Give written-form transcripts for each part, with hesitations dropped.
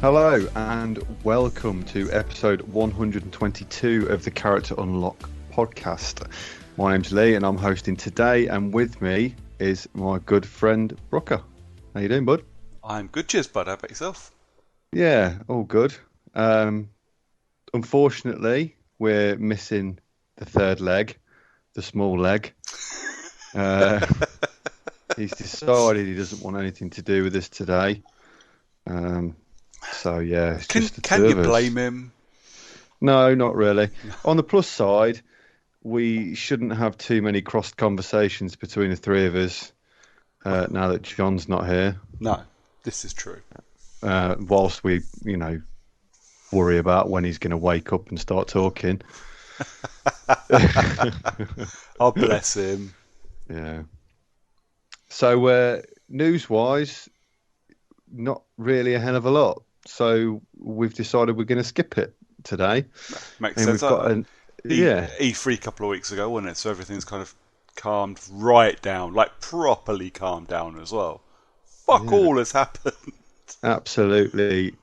Hello and welcome to episode 122 of the Character Unlock podcast. My name's Lee and I'm hosting today, and with me is my good friend Brooker. How you doing, bud? I'm good, cheers, bud. How about yourself? Yeah, all good. Unfortunately, we're missing the third leg, the small leg. He's decided he doesn't want anything to do with us today. So yeah, it's just the Can two you of us. blame him? No, not really. On the plus side, we shouldn't have too many crossed conversations between the three of us now that John's not here. No, this is true. Whilst we, worry about when he's going to wake up and start talking. Oh, bless him. Yeah. So, news-wise, not really a hell of a lot. So we've decided we're going to skip it today. Makes And sense. we've got E3 a couple of weeks ago, wasn't it? So everything's kind of calmed right down, like properly calmed down as well. Fuck all has happened. Absolutely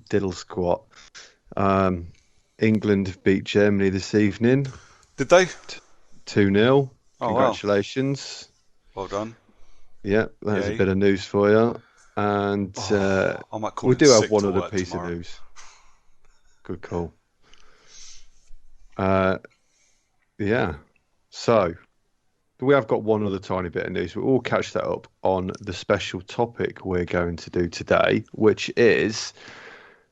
diddle squat. England beat Germany this evening. Did they? 2-0. Oh, Congratulations. Wow. Well done. Yeah, there's Yay. a bit of news for you. And I might call we in do have sick one to other work piece tomorrow. of news. Good call. Yeah. So we have got one other tiny bit of news. We'll catch that up on the special topic we're going to do today, which is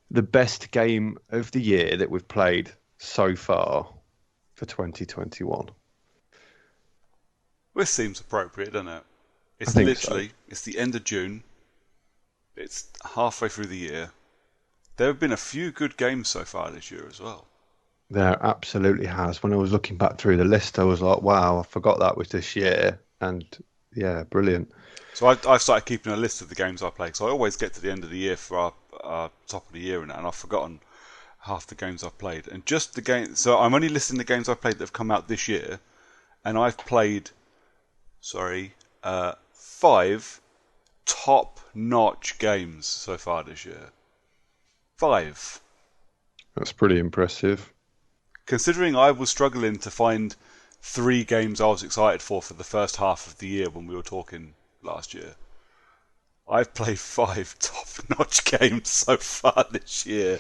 the best game of the year that we've played so far for 2021. This seems appropriate, doesn't it? It's think literally, it's the end of June. It's halfway through the year. There have been a few good games so far this year as well. There absolutely has. When I was looking back through the list, I was like, wow, I forgot that was this year. And yeah, brilliant. So I've started keeping a list of the games I play. So I always get to the end of the year for our top of the year and I've forgotten half the games I've played. And just the game. So I'm only listing the games I've played that have come out this year, and I've played, 5 top-notch games so far this year. 5. That's pretty impressive. Considering I was struggling to find 3 games I was excited for the first half of the year when we were talking last year, I've played 5 top-notch games so far this year.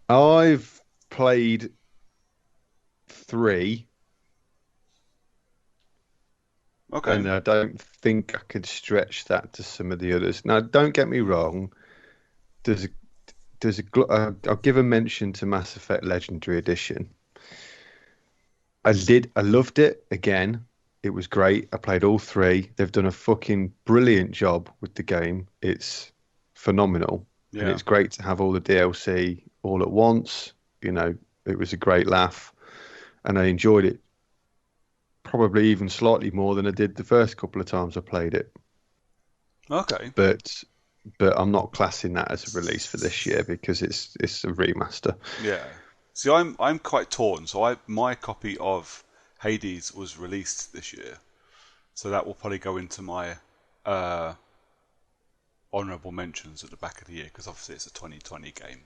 I've played 3. Okay. And I don't think I could stretch that to some of the others. Now, don't get me wrong. I'll give a mention to Mass Effect Legendary Edition. I loved it again. It was great. I played all 3. They've done a fucking brilliant job with the game. It's phenomenal. Yeah. And it's great to have all the DLC all at once. It was a great laugh. And I enjoyed it probably even slightly more than I did the first couple of times I played it. Okay. But I'm not classing that as a release for this year because it's a remaster. Yeah. See, I'm quite torn. So my copy of Hades was released this year, so that will probably go into my honourable mentions at the back of the year because obviously it's a 2020 game.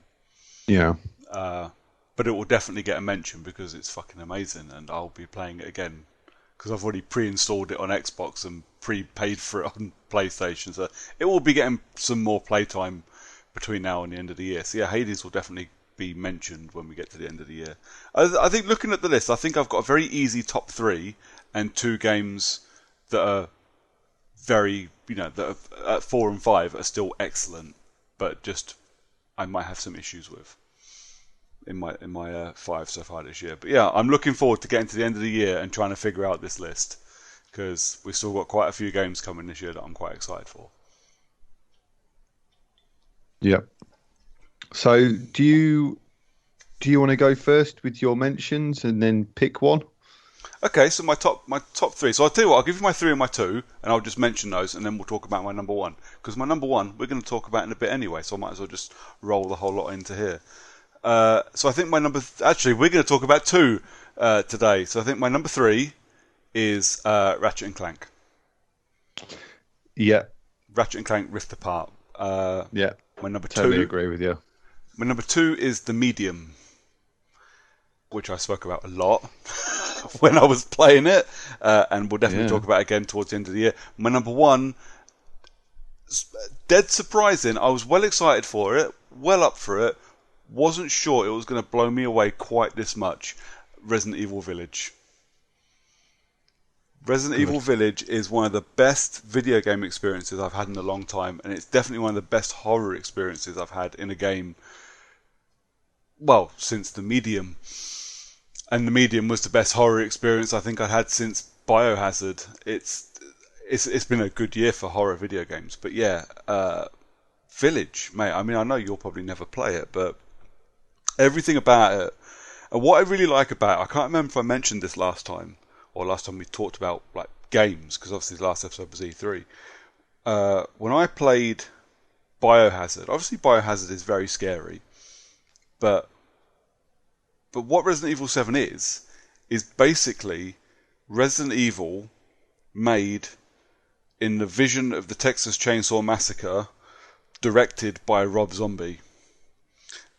Yeah. But it will definitely get a mention because it's fucking amazing, and I'll be playing it again because I've already pre-installed it on Xbox and pre-paid for it on PlayStation. So it will be getting some more playtime between now and the end of the year. So yeah, Hades will definitely be mentioned when we get to the end of the year. I think looking at the list, I think I've got a very easy top 3 and 2 games that are very, that are at 4 and 5 are still excellent, but just I might have some issues with in my 5 so far this year. But yeah, I'm looking forward to getting to the end of the year and trying to figure out this list because we've still got quite a few games coming this year that I'm quite excited for. Yep. So do you want to go first with your mentions and then pick one? Okay, so my top 3. So I'll tell you what, I'll give you my 3 and my 2, and I'll just mention those, and then we'll talk about my number 1. Because my number 1 we're going to talk about in a bit anyway, so I might as well just roll the whole lot into here. So I think my actually we're going to talk about 2 today. So I think my number 3 is Ratchet and Clank. Yeah. Ratchet and Clank Rift Apart. Yeah, My number totally two, agree with you. my number two is The Medium, which I spoke about a lot when I was playing it, and we'll definitely Yeah. talk about again towards the end of the year. My number one, dead surprising. I was well excited for it, well up for it. Wasn't sure it was going to blow me away quite this much. Resident Evil Village. Resident Evil Good. Village is one of the best video game experiences I've had in a long time, and it's definitely one of the best horror experiences I've had in a game, well, since The Medium. And The Medium was the best horror experience I think I've had since Biohazard. It's been a good year for horror video games, but yeah, Village, mate. I mean, I know you'll probably never play it, but everything about it, and what I really like about it, I can't remember if I mentioned this last time or last time we talked about like games, because obviously the last episode was E3. When I played Biohazard, obviously Biohazard is very scary, but what Resident Evil 7 is basically Resident Evil made in the vision of the Texas Chainsaw Massacre, directed by Rob Zombie.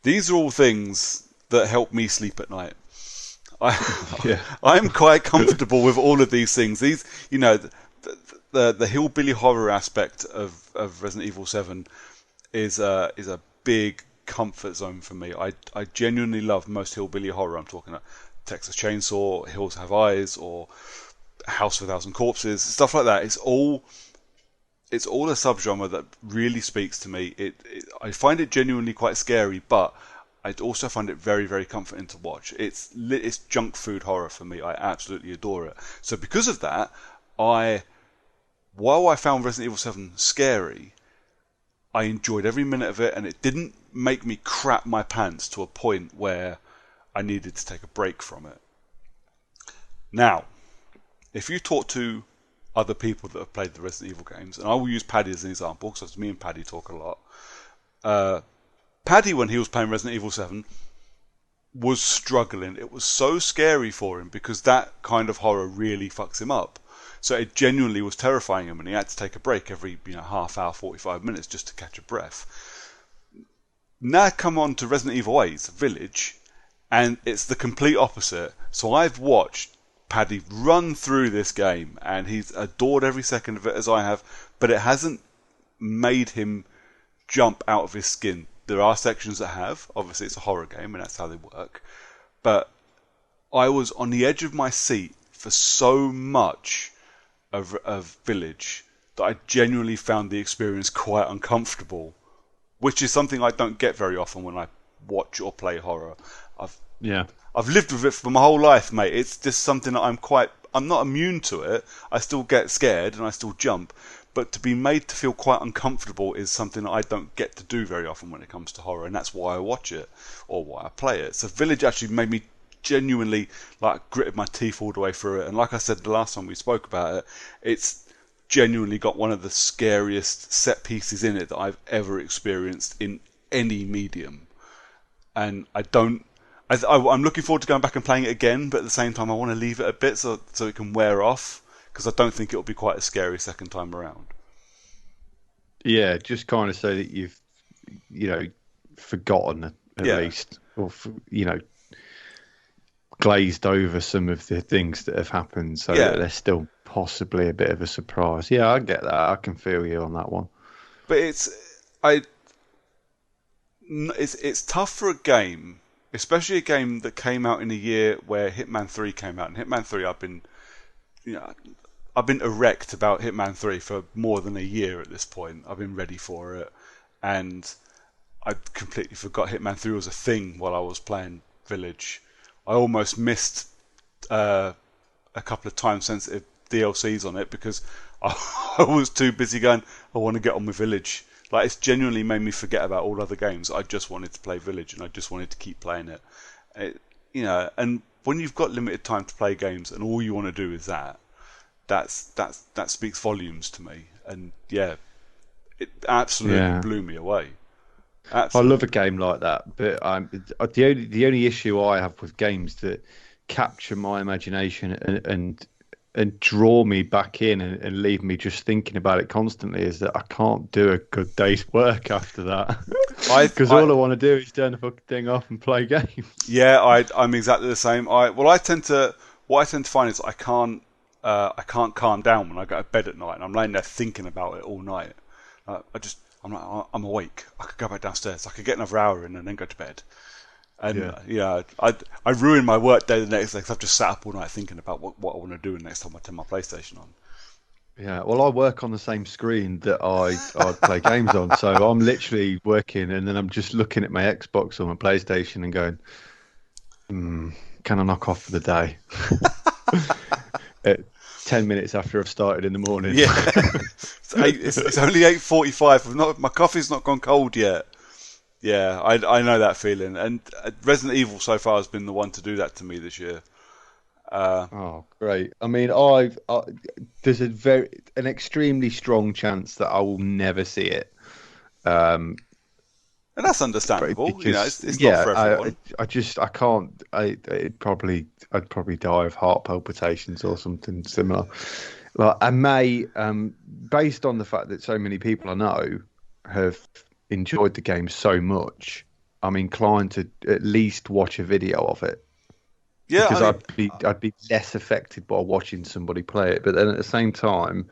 These are all things that help me sleep at night. Yeah. I'm quite comfortable with all of these things. These, you know, the hillbilly horror aspect of Resident Evil 7 is a big comfort zone for me. I genuinely love most hillbilly horror. I'm talking about Texas Chainsaw, Hills Have Eyes, or House of a Thousand Corpses, stuff like that. It's all a subgenre that really speaks to me. I find it genuinely quite scary, but I also find it very, very comforting to watch. It's junk food horror for me. I absolutely adore it. So because of that, while I found Resident Evil 7 scary, I enjoyed every minute of it, and it didn't make me crap my pants to a point where I needed to take a break from it. Now, if you talk to other people that have played the Resident Evil games, and I will use Paddy as an example, because me and Paddy talk a lot. Paddy, when he was playing Resident Evil 7, was struggling. It was so scary for him because that kind of horror really fucks him up. So it genuinely was terrifying him, and he had to take a break every half hour, 45 minutes just to catch a breath. Now come on to Resident Evil 8 Village, and it's the complete opposite. So I've watched Paddy run through this game, and he's adored every second of it as I have, but it hasn't made him jump out of his skin. There are sections that have. Obviously, it's a horror game, and that's how they work. But I was on the edge of my seat for so much of Village that I genuinely found the experience quite uncomfortable, which is something I don't get very often when I watch or play horror. Yeah. I've lived with it for my whole life, mate. It's just something that I'm not immune to it. I still get scared and I still jump. But to be made to feel quite uncomfortable is something that I don't get to do very often when it comes to horror. And that's why I watch it or why I play it. So Village actually made me genuinely gritted my teeth all the way through it. And like I said the last time we spoke about it, it's genuinely got one of the scariest set pieces in it that I've ever experienced in any medium. And I'm looking forward to going back and playing it again, but at the same time I want to leave it a bit so it can wear off, because I don't think it'll be quite as scary second time around. Yeah, just kind of so that you've, forgotten at least, or, glazed over some of the things that have happened, so that they're still possibly a bit of a surprise. Yeah, I get that. I can feel you on that one. But it's tough for a game, especially a game that came out in a year where Hitman 3 came out. And Hitman 3, I've been erect about Hitman 3 for more than a year at this point. I've been ready for it, and I completely forgot Hitman 3 was a thing while I was playing Village. I almost missed a couple of time-sensitive DLCs on it because I was too busy going, I want to get on with Village. Like, it's genuinely made me forget about all other games. I just wanted to play Village, and I just wanted to keep playing it. And when you've got limited time to play games and all you want to do is that speaks volumes to me. And yeah, it absolutely blew me away. Absolutely. I love a game like that, but the only issue I have with games that capture my imagination and and draw me back in and leave me just thinking about it constantly is that I can't do a good day's work after that I because I all I want to do is turn the fucking thing off and play games. Yeah, I'm exactly the same. I tend to what I tend to find is I can't calm down when I go to bed at night, and I'm laying there thinking about it all night. I'm like I'm awake. I could go back downstairs. I could get another hour in and then go to bed. And Yeah. yeah, I ruin my work day the next day because I've just sat up all night thinking about what I want to do next time I turn my PlayStation on. Yeah, well, I work on the same screen that I play games on, so I'm literally working, and then I'm just looking at my Xbox or my PlayStation and going, "Can I knock off for the day?" At 10 minutes after I've started in the morning. Yeah, it's only 8:45. My coffee's not gone cold yet. Yeah, I know that feeling, and Resident Evil so far has been the one to do that to me this year. Oh, great! I mean, there's an extremely strong chance that I will never see it. Um, And that's understandable. You know, because it's not yeah, for everyone. I can't. I'd probably die of heart palpitations or something similar. Like I may, based on the fact that so many people I know have enjoyed the game so much, I'm inclined to at least watch a video of it Yeah, because I mean, I'd be less affected by watching somebody play it. But then at the same time,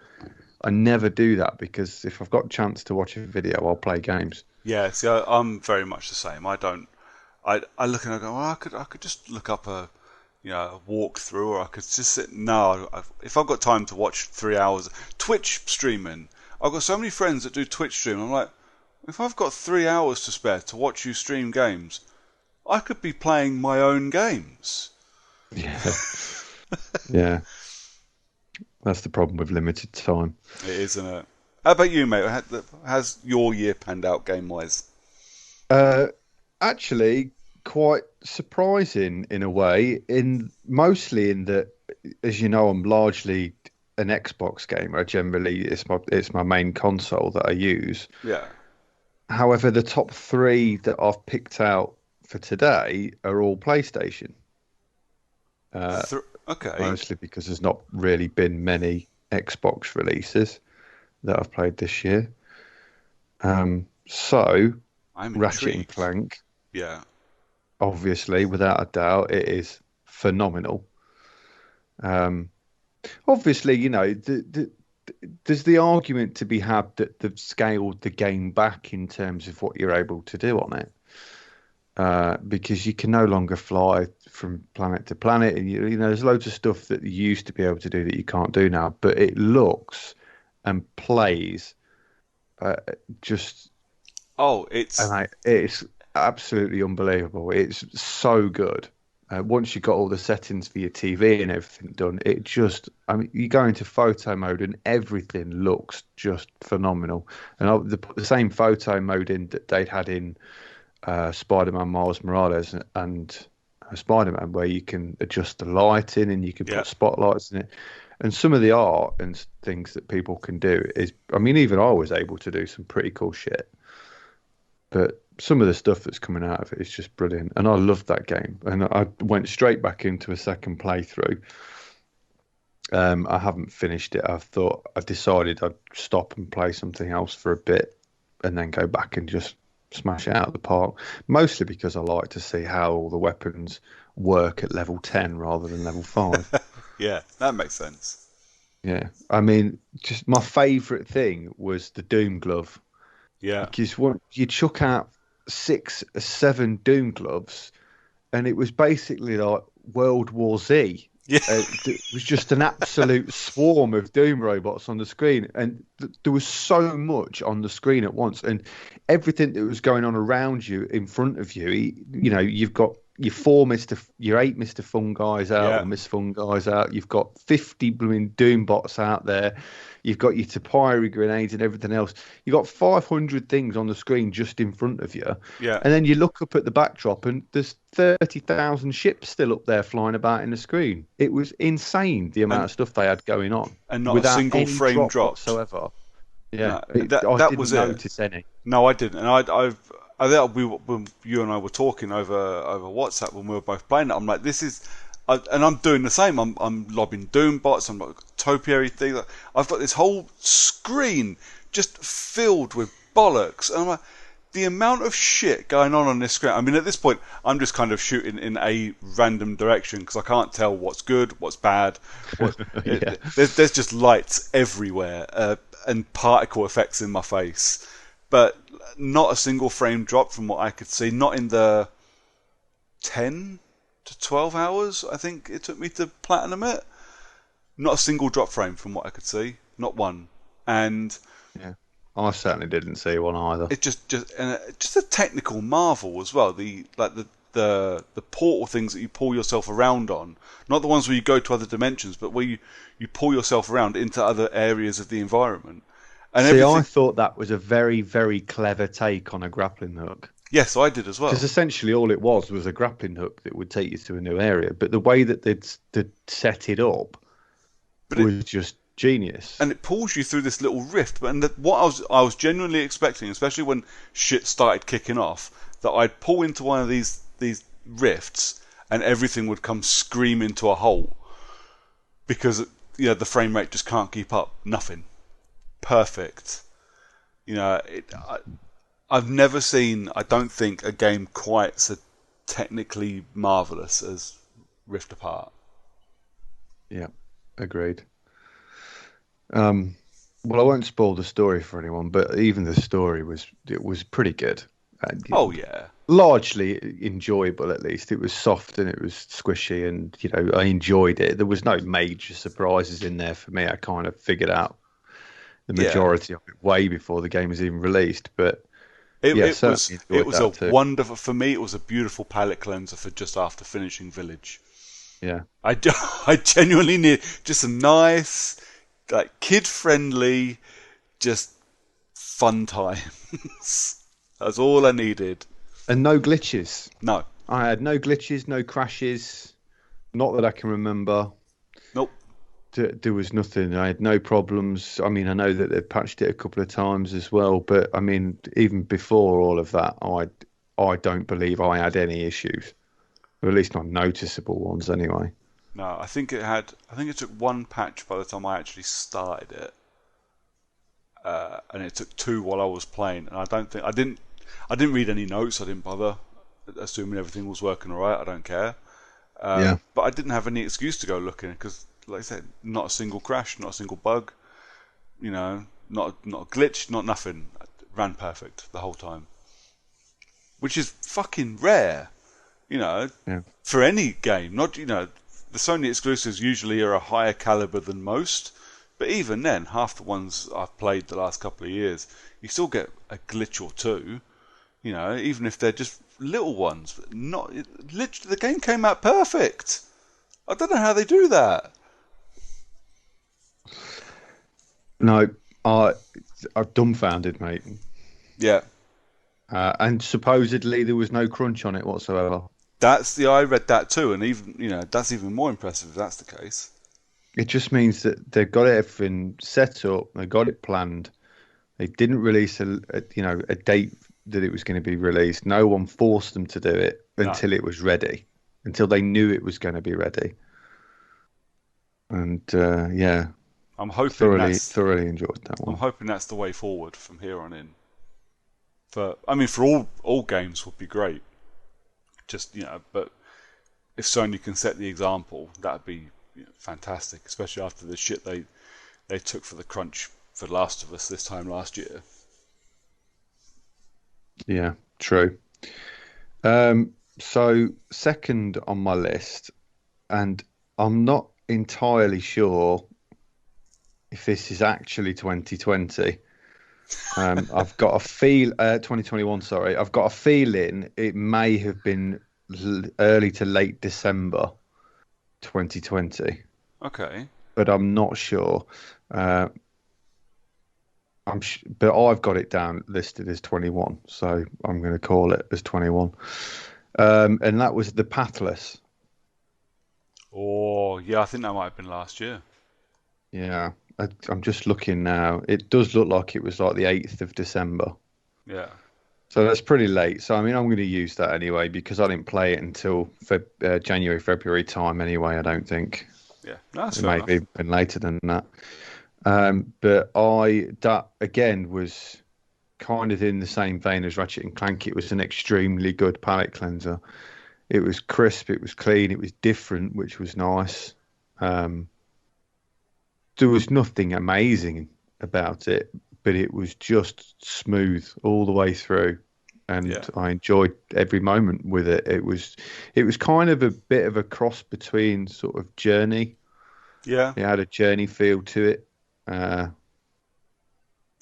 I never do that because if I've got a chance to watch a video, I'll play games. yeah. See, I'm very much the same. I don't. I look and I go, well, I could just look up a walkthrough, or I could just sit. No, if I've got time to watch 3 hours Twitch streaming, I've got so many friends that do Twitch stream. I'm like, if I've got 3 hours to spare to watch you stream games, I could be playing my own games. Yeah, yeah. That's the problem with limited time. It is, isn't it? How about you, mate? Has your year panned out game wise? Uh, Actually, quite surprising in a way. In mostly in that, as you know, I'm largely an Xbox gamer. Generally, it's my main console that I use. Yeah. However, the top three that I've picked out for today are all PlayStation. Uh, Okay. Mostly because there's not really been many Xbox releases that I've played this year. So I'm Ratchet and intrigued. Clank, Yeah. obviously, without a doubt, it is phenomenal. Um, Obviously, there's the argument to be had that they've scaled the game back in terms of what you're able to do on it. Because you can no longer fly from planet to planet, and there's loads of stuff that you used to be able to do that you can't do now. But it looks and plays uh, just, Oh, it's absolutely unbelievable. It's so good. Once you've got all the settings for your TV and everything done, I mean, you go into photo mode and everything looks just phenomenal. And they put the same photo mode in that they'd had in Spider-Man Miles Morales and Spider-Man, where you can adjust the lighting and you can yeah. put spotlights in it. And some of the art and things that people can do is, I mean, even I was able to do some pretty cool shit. But some of the stuff that's coming out of it is just brilliant. And I loved that game. And I went straight back into a second playthrough. I haven't finished it. I decided I'd stop and play something else for a bit and then go back and just smash it out of the park. Mostly because I like to see how all the weapons work at level 10 rather than level 5. Yeah, that makes sense. Yeah. I mean, just my favourite thing was the Doom glove. Yeah. Because you chuck out 6 or 7 Doom gloves, and it was basically like World War Z. Yeah. It was just an absolute swarm of Doom robots on the screen, and there was so much on the screen at once, and everything that was going on around you, in front of you. You've got your 8 Mr. Fun guys out, Yeah. or Miss Fun guys out. You've got 50 blooming Doom bots out there. You've got your Tapiri grenades and everything else. You've got 500 things on the screen just in front of you. Yeah. And then you look up at the backdrop and there's 30,000 ships still up there flying about in the screen. It was insane, the amount And of stuff they had going on. and not a Without single any frame drop dropped. whatsoever. Yeah, No, I that didn't was it. notice any. No, I didn't. And I think when you and I were talking over WhatsApp when we were both playing it, I'm like, this is And I'm doing the same. I'm lobbing Doom bots. I'm like topiary things. I've got this whole screen just filled with bollocks. And I'm like, the amount of shit going on this screen. I mean, at this point, I'm just kind of shooting in a random direction because I can't tell what's good, what's bad. Yeah. There's just lights everywhere and particle effects in my face, but not a single frame drop from what I could see. Not in the 10 to 12 hours I think it took me to platinum it. Not a single drop frame from what I could see. Not one. And Yeah. I certainly didn't see one either. it just a technical marvel as well. The portal things that you pull yourself around on, not the ones where you go to other dimensions, but where you pull yourself around into other areas of the environment. And See, I everything. thought that was a very, very clever take on a grappling hook. Yes, I did as Because well. essentially all it was a grappling hook that would take you to a new area. But the way that they'd set it up But it was just genius. and it pulls you through this little rift. But what I was genuinely expecting, especially when shit started kicking off, that I'd pull into one of these rifts and everything would come screaming to a halt because the frame rate just can't keep up. Nothing. Perfect. I've never seen, I don't think, a game quite so technically marvelous as Rift Apart. Yeah, agreed. Well, I won't spoil the story for anyone, but even the story was pretty good. Oh yeah, Largely enjoyable, at least. It was soft and it was squishy, and I enjoyed it. There was no major surprises in there for me. I kind of figured out the yeah. majority of it way before the game was even released. But It, yeah, it was certainly it enjoyed was a that too. wonderful for me. It was a beautiful palate cleanser for just after finishing Village. Yeah, I genuinely need just a nice, like kid friendly, just fun times. That's all I needed. and no glitches. No, I had no glitches, no crashes, not that I can remember. nope. There was nothing. I had no problems. I mean, I know that they've patched it a couple of times as well, but I mean, even before all of that, I don't believe I had any issues, or at least not noticeable ones anyway. No, I think it took one patch by the time I actually started it, and it took two while I was playing. And I don't think I didn't read any notes. I didn't bother, assuming everything was working all right. I don't care. Yeah, But I didn't have any excuse to go looking because, like I said, not a single crash, not a single bug. Not a glitch, not nothing. It ran perfect the whole time, which is fucking rare. You know, yeah, for any game. Not the Sony exclusives usually are a higher caliber than most, but even then, half the ones I've played the last couple of years, you still get a glitch or two. Even if they're just little ones. But not literally, the game came out perfect. I don't know how they do that. no, I I'm dumbfounded, mate. Yeah, And supposedly there was no crunch on it whatsoever. I read that too, and even that's even more impressive if that's the case. It just means that they've got everything set up, they got it planned. They didn't release a date that it was going to be released. No one forced them to do it No, until it was ready, until they knew it was going to be ready. And yeah, I'm hoping that's thoroughly enjoyed that I'm one. hoping that's the way forward from here on in. For all games would be great. Just but if Sony can set the example, that'd be fantastic. Especially after the shit they took for the crunch for Last of Us this time last year. Yeah, true. So second on my list, and I'm not entirely sure if this is actually 2020. I've got a 2021, sorry. I've got a feeling it may have been early to late December 2020, Okay. but I'm not sure. Uh, but I've got it down listed as 21, so I'm going to call it as 21. And that was the Pathless. Oh yeah, I think that might have been last year. Yeah, I'm just looking now. It does look like it was like the 8th of December. Yeah. So that's pretty late. So I mean, I'm going to use that anyway because I didn't play it until January, February time anyway. I don't think Yeah, no, that's it fair may be enough. been later than that. But that again was kind of in the same vein as Ratchet and Clank. It was an extremely good palate cleanser. It was crisp, it was clean, it was different, which was nice. Um, there was nothing amazing about it, but it was just smooth all the way through, and Yeah, I enjoyed every moment with it. It was kind of a bit of a cross between sort of Journey. yeah. It had a Journey feel to it. Uh,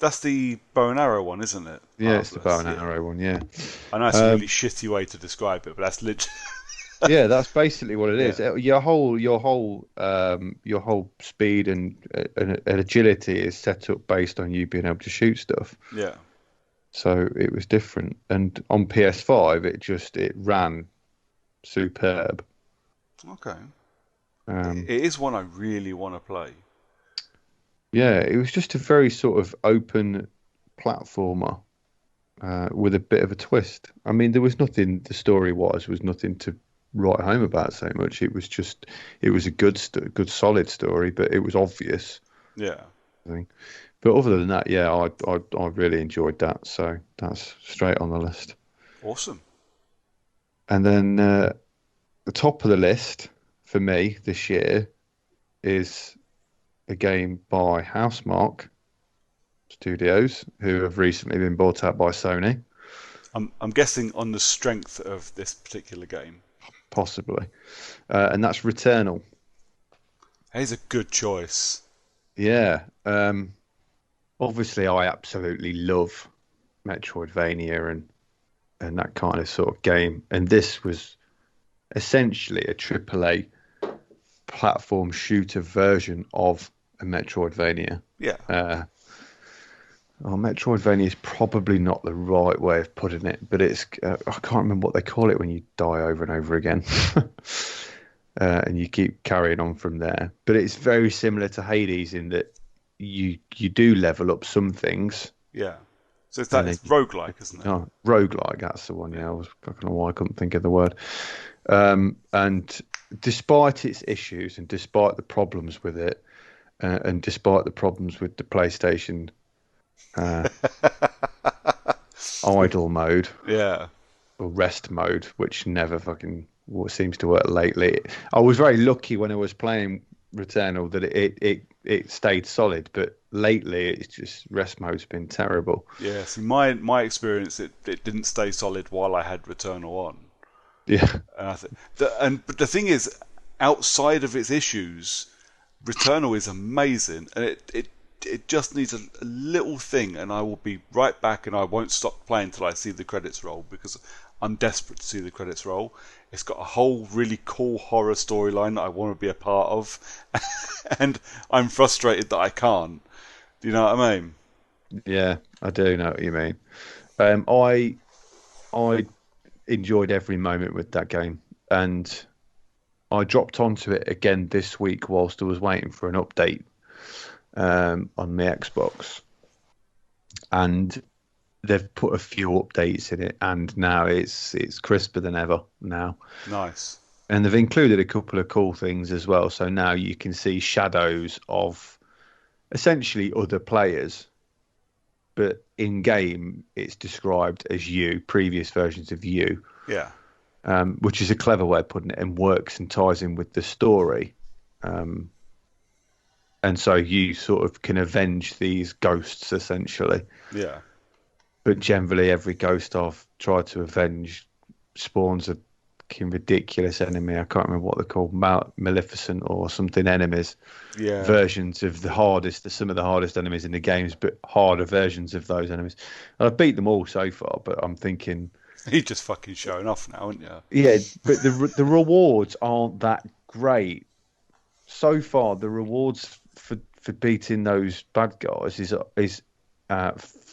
That's the bow and arrow one, isn't it? yeah, it's the bow Marvelous. and Yeah. arrow one. Yeah. I know it's a really Um, shitty way to describe it, but that's literally. Yeah, that's basically what it Yeah, is. Your whole speed and agility is set up based on you being able to shoot stuff. yeah. So it was different. And on PS5, it ran superb. Okay. Um, It is one I really want to play. yeah, it was just a very sort of open platformer with a bit of a twist. I mean, there was nothing. The story was nothing to write home about so much. It was a good solid story, but it was obvious. Yeah. I think. But other than that, yeah, I really enjoyed that. So that's straight on the list. Awesome. And then the top of the list for me this year is a game by Housemarque Studios, who have recently been bought out by Sony, I'm guessing on the strength of this particular game. possibly, and that's Returnal. That is a good choice. Yeah, obviously, I absolutely love Metroidvania and that kind of sort of game, and this was essentially a AAA platform shooter version of a Metroidvania. Yeah. Uh, Metroidvania is probably not the right way of putting it, but I can't remember what they call it when you die over and over again. And you keep carrying on from there. But it's very similar to Hades in that you do level up some things, Yeah. So and it's then roguelike, isn't it? roguelike, that's the one. Yeah. Yeah, I don't know why I couldn't think of the word. And despite its issues and despite the problems with it, and despite the problems with the PlayStation uh, idle mode Yeah. or rest mode, which never fucking seems to work lately. I was very lucky when I was playing Returnal that it stayed solid, but lately it's just rest mode's been terrible. Yeah. See, my experience, it didn't stay solid while I had Returnal on. Yeah, And but the thing is, outside of its issues, Returnal is amazing, and it just needs a little thing, and I will be right back, and I won't stop playing until I see the credits roll because I'm desperate to see the credits roll. It's got a whole really cool horror storyline that I want to be a part of, and I'm frustrated that I can't. Do you know what I mean? yeah, I do know what you mean. I enjoyed every moment with that game, and I dropped onto it again this week whilst I was waiting for an update on my Xbox, and they've put a few updates in it, and now it's crisper than ever now. Nice. And they've included a couple of cool things as well. So now you can see shadows of essentially other players, but in game it's described as you, previous versions of you, Yeah. which is a clever way of putting it and works and ties in with the story. Um, and so you sort of can avenge these ghosts essentially. Yeah. But generally, every ghost I've tried to avenge spawns a fucking ridiculous enemy. I can't remember what they're called, Maleficent or something enemies. Yeah. Versions of some of the hardest enemies in the games, but harder versions of those enemies. And I've beat them all so far, but I'm thinking, You're just fucking showing off now, aren't you? yeah, but the rewards aren't that great so far. The rewards for beating those bad guys is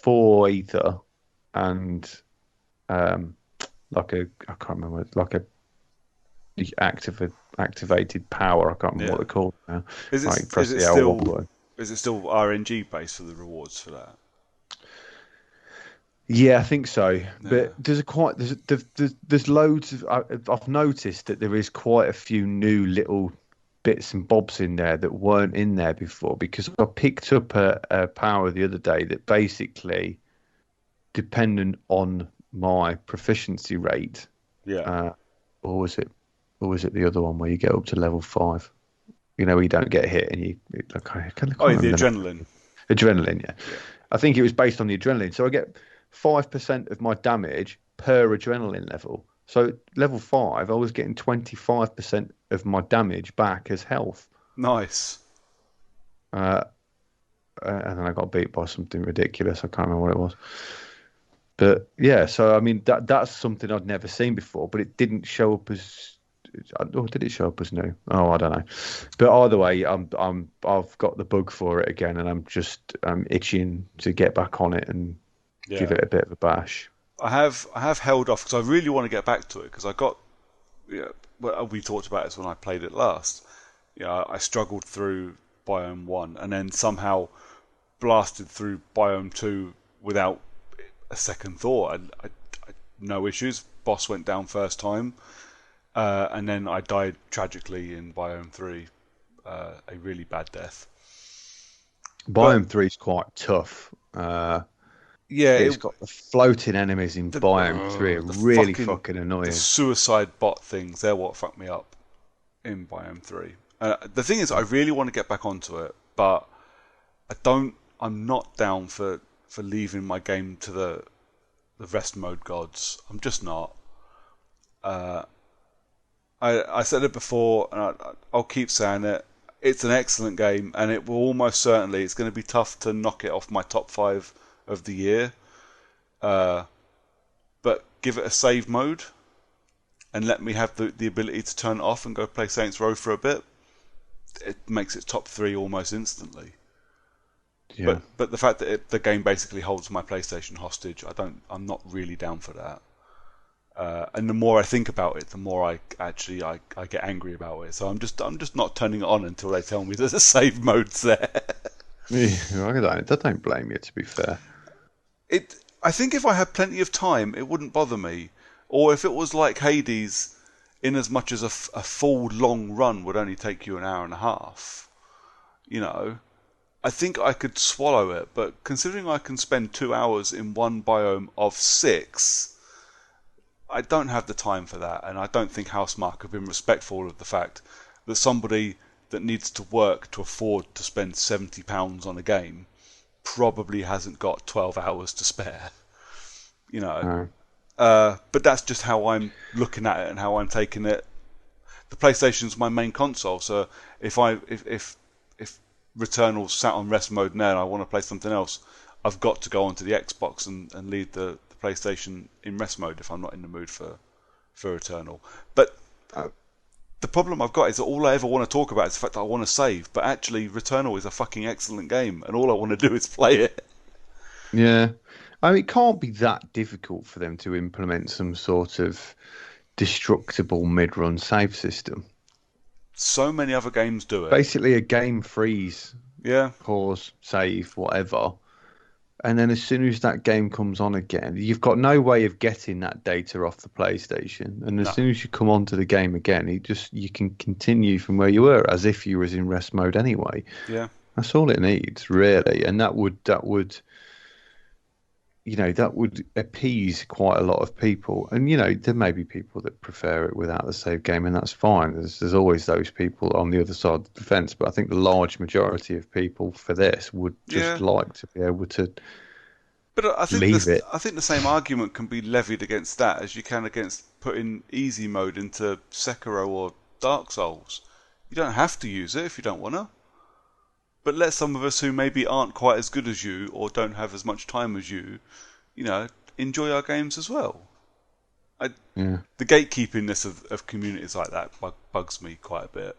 4 ether and like I can't remember, like a activated power. I can't remember what Yeah. they're called now. Is it Like is press it the L1 still button. is it still RNG based for the rewards for that? Yeah, I think so. Yeah, But there's loads of I've noticed that there is quite a few new little bits and bobs in there that weren't in there before because I picked up a power the other day that basically, dependent on my proficiency rate, yeah. uh, or was it or was it the other one where you get up to level 5? You know, where you don't get hit and I can't Oh, yeah, the remember the name. adrenaline. Adrenaline, yeah. Yeah. I think it was based on the adrenaline. So I get 5% of my damage per adrenaline level. So level 5, I was getting 25% of my damage back as health. Nice. Uh, and then I got beat by something ridiculous. I can't remember what it was. But yeah, so I mean that's something I'd never seen before, but it didn't show up as, or did it show up as new? Oh, I don't know. But either way, I've got the bug for it again, and I'm itching to get back on it and give Yeah. it a bit of a bash. I have held off because I really want to get back to it because I got, yeah, well, we talked about this when I played it last. Yeah, I struggled through Biome 1 and then somehow blasted through Biome 2 without a second thought. No issues. Boss went down first time, and then I died tragically in Biome 3, a really bad death. But Biome 3 is quite tough. yeah, It's got the floating enemies in Biome 3 are the really fucking fucking the annoying. suicide bot things, they're what fucked me up in Biome 3. The thing is, I really want to get back onto it, but I don't. I'm not down for leaving my game to the rest mode gods. I'm just not. I said it before, and I'll keep saying it. It's an excellent game, and it will almost certainly. It's going to be tough to knock it off my top 5 of the year. But give it a save mode, and let me have the ability to turn it off and go play Saints Row for a bit. It makes it top 3 almost instantly. Yeah. But the fact that the game basically holds my PlayStation hostage, I'm not really down for that. And the more I think about it, the more I get angry about it. So I'm just not turning it on until they tell me there's a save mode's there. Yeah, I don't blame you, to be fair. I think if I had plenty of time, it wouldn't bother me. Or if it was like Hades, in as much as a full long run would only take you an hour and a half, you know, I think I could swallow it. But considering I can spend 2 hours in one biome of 6, I don't have the time for that, and I don't think Housemarque have been respectful of the fact that somebody that needs to work to afford to spend £70 on a game probably hasn't got 12 hours to spare. You know, No. but that's just how I'm looking at it and how I'm taking it. The PlayStation's my main console, so if Returnal's sat on rest mode now and I want to play something else, I've got to go onto the Xbox and leave the PlayStation in rest mode if I'm not in the mood for Returnal. But the problem I've got is that all I ever want to talk about is the fact that I want to save. But actually, Returnal is a fucking excellent game, and all I want to do is play it. Yeah. I mean, it can't be that difficult for them to implement some sort of destructible mid-run save system. So many other games do it. Basically, a game freeze, Yeah, pause, save, whatever. And then as soon as that game comes on again, you've got no way of getting that data off the PlayStation. And as no, soon as you come onto the game again, you can continue from where you were as if you was in rest mode anyway. yeah, That's all it needs, really. And that would appease quite a lot of people. And there may be people that prefer it without the save game, and that's fine. There's always those people on the other side of the fence, but I think the large majority of people for this would yeah. just like to be able to But I think leave this, it. I think the same argument can be levied against that as you can against putting easy mode into Sekiro or Dark Souls. You don't have to use it if you don't want to. But let some of us who maybe aren't quite as good as you or don't have as much time as you, enjoy our games as well. Yeah. The gatekeepingness of communities like that bugs me quite a bit.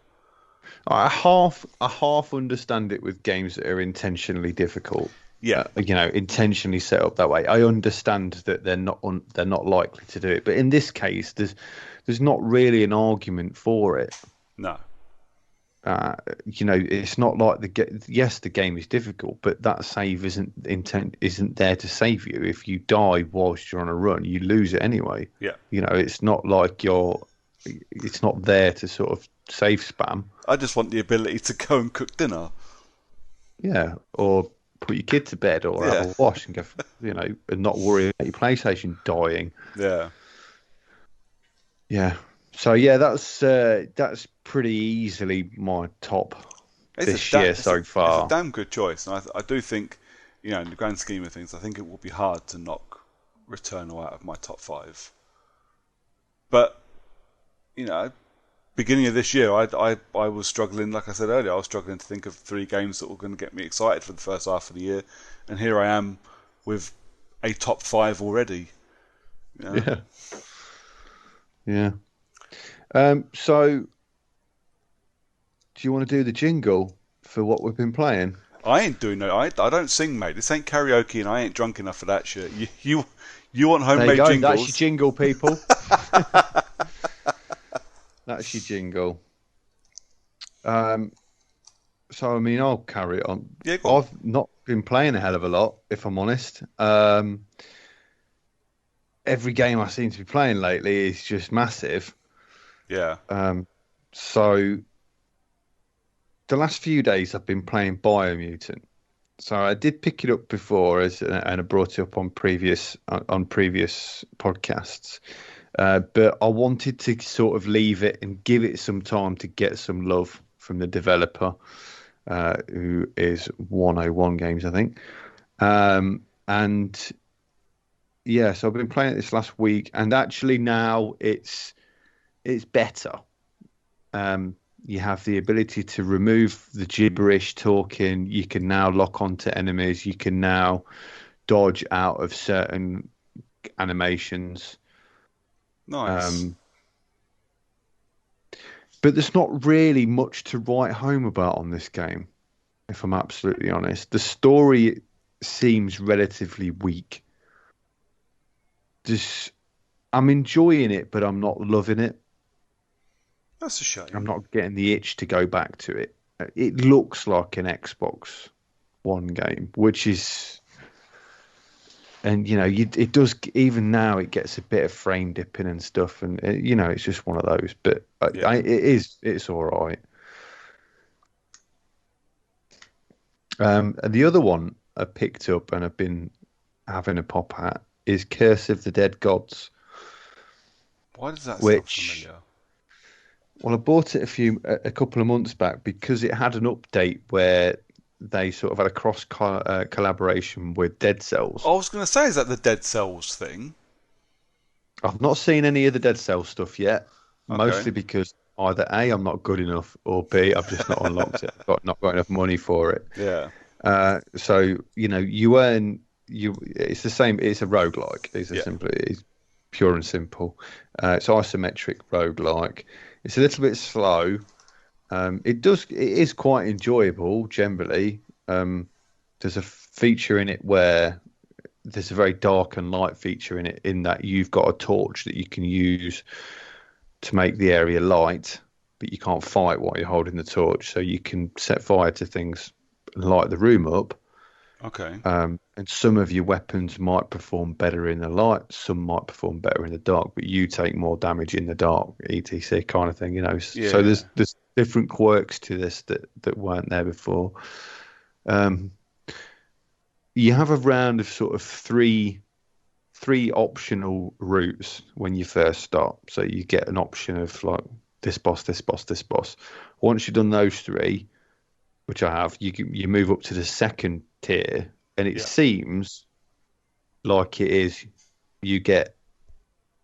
I half understand it with games that are intentionally difficult. Yeah, Intentionally set up that way. I understand that they're not likely to do it, but in this case, there's not really an argument for it. no. Uh, it's not like yes, the game is difficult, but that save isn't there to save you. If you die whilst you're on a run, you lose it anyway. Yeah. It's not like it's not there to sort of save spam. I just want the ability to go and cook dinner. Yeah, or put your kid to bed or have Yeah. a wash and go, and not worry about your PlayStation dying. Yeah. Yeah. So yeah, that's pretty easily my top this year so It's a far. damn good choice, and I do think, in the grand scheme of things, I think it will be hard to knock Returnal out of my top five. But beginning of this year, I was struggling. Like I said earlier, I was struggling to think of three games that were going to get me excited for the first half of the year, and here I am with a top five already. Yeah. Yeah. So do you want to do the jingle for what we've been playing? I ain't doing no. I don't sing, mate. This ain't karaoke, and I ain't drunk enough for that shit. You want There you homemade go. That's your jingles? jingle, people. That's your jingle. Um, so I mean, I'll carry it on. Yeah, go on. I've not been playing a hell of a lot, if I'm honest. Every game I seem to be playing lately is just massive. Yeah. So the last few days I've been playing Biomutant. So I did pick it up before, and I brought it up on previous podcasts. But I wanted to sort of leave it and give it some time to get some love from the developer, who is 101 Games, I think. And yeah, so I've been playing it this last week, and actually now it's better. You have the ability to remove the gibberish talking. You can now lock onto enemies. You can now dodge out of certain animations. Nice. But there's not really much to write home about on this game, if I'm absolutely honest. The story seems relatively weak. Just, I'm enjoying it, but I'm not loving it. That's a I'm shame. not getting the itch to go back to it. It looks like an Xbox One game, which is, and it does. Even now, it gets a bit of frame dipping and stuff, and it's just one of those. But Yeah. it's all right. And the other one I picked up and I've been having a pop at is Curse of the Dead Gods, Why does that sound which, familiar? well, I bought it a couple of months back because it had an update where they sort of had a collaboration with Dead Cells. I was going to say, is that the Dead Cells thing? I've not seen any of the Dead Cells stuff yet, Okay. mostly because either A, I'm not good enough, or B, I've just not unlocked it. I've not got enough money for it. Yeah. So you earn it's the same. It's a roguelike. Yeah. It's pure and simple. It's isometric roguelike. It's a little bit slow. It is quite enjoyable generally. There's a feature in it where there's a very dark and light feature in it, in that you've got a torch that you can use to make the area light, but you can't fight while you're holding the torch. So you can set fire to things and light the room up. Okay. And some of your weapons might perform better in the light, some might perform better in the dark, but you take more damage in the dark, etc. kind of thing. So Yeah. there's different quirks to this that weren't there before. Um, you have a round of sort of three optional routes when you first start. So you get an option of like this boss, this boss, this boss. Once you've done those three, which I have, you move up to the second tier, and it Yeah. seems like it is you get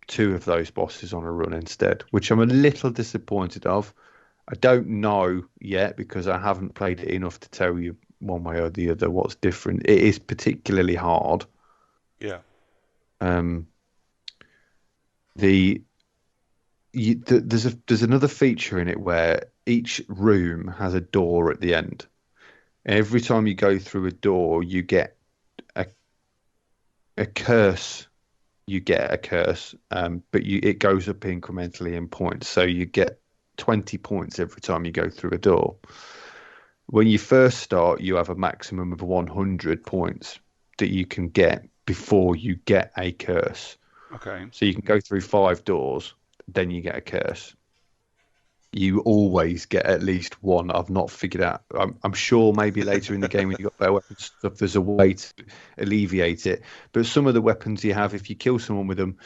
two of those bosses on a run instead, which I'm a little disappointed of. I don't know yet because I haven't played it enough to tell you one way or the other what's different. It is particularly hard. Yeah. Um, the there's another feature in it where each room has a door at the end. Every time you go through a door, you get a a curse. You get a curse, but it goes up incrementally in points. So you get 20 points every time you go through a door. When you first start, you have a maximum of 100 points that you can get before you get a curse. Okay. So you can go through 5 doors, then you get a curse. You always get at least one. I've not figured out. I'm sure maybe later in the game when you got better weapons stuff, there's a way to alleviate it. But some of the weapons you have, if you kill someone with them,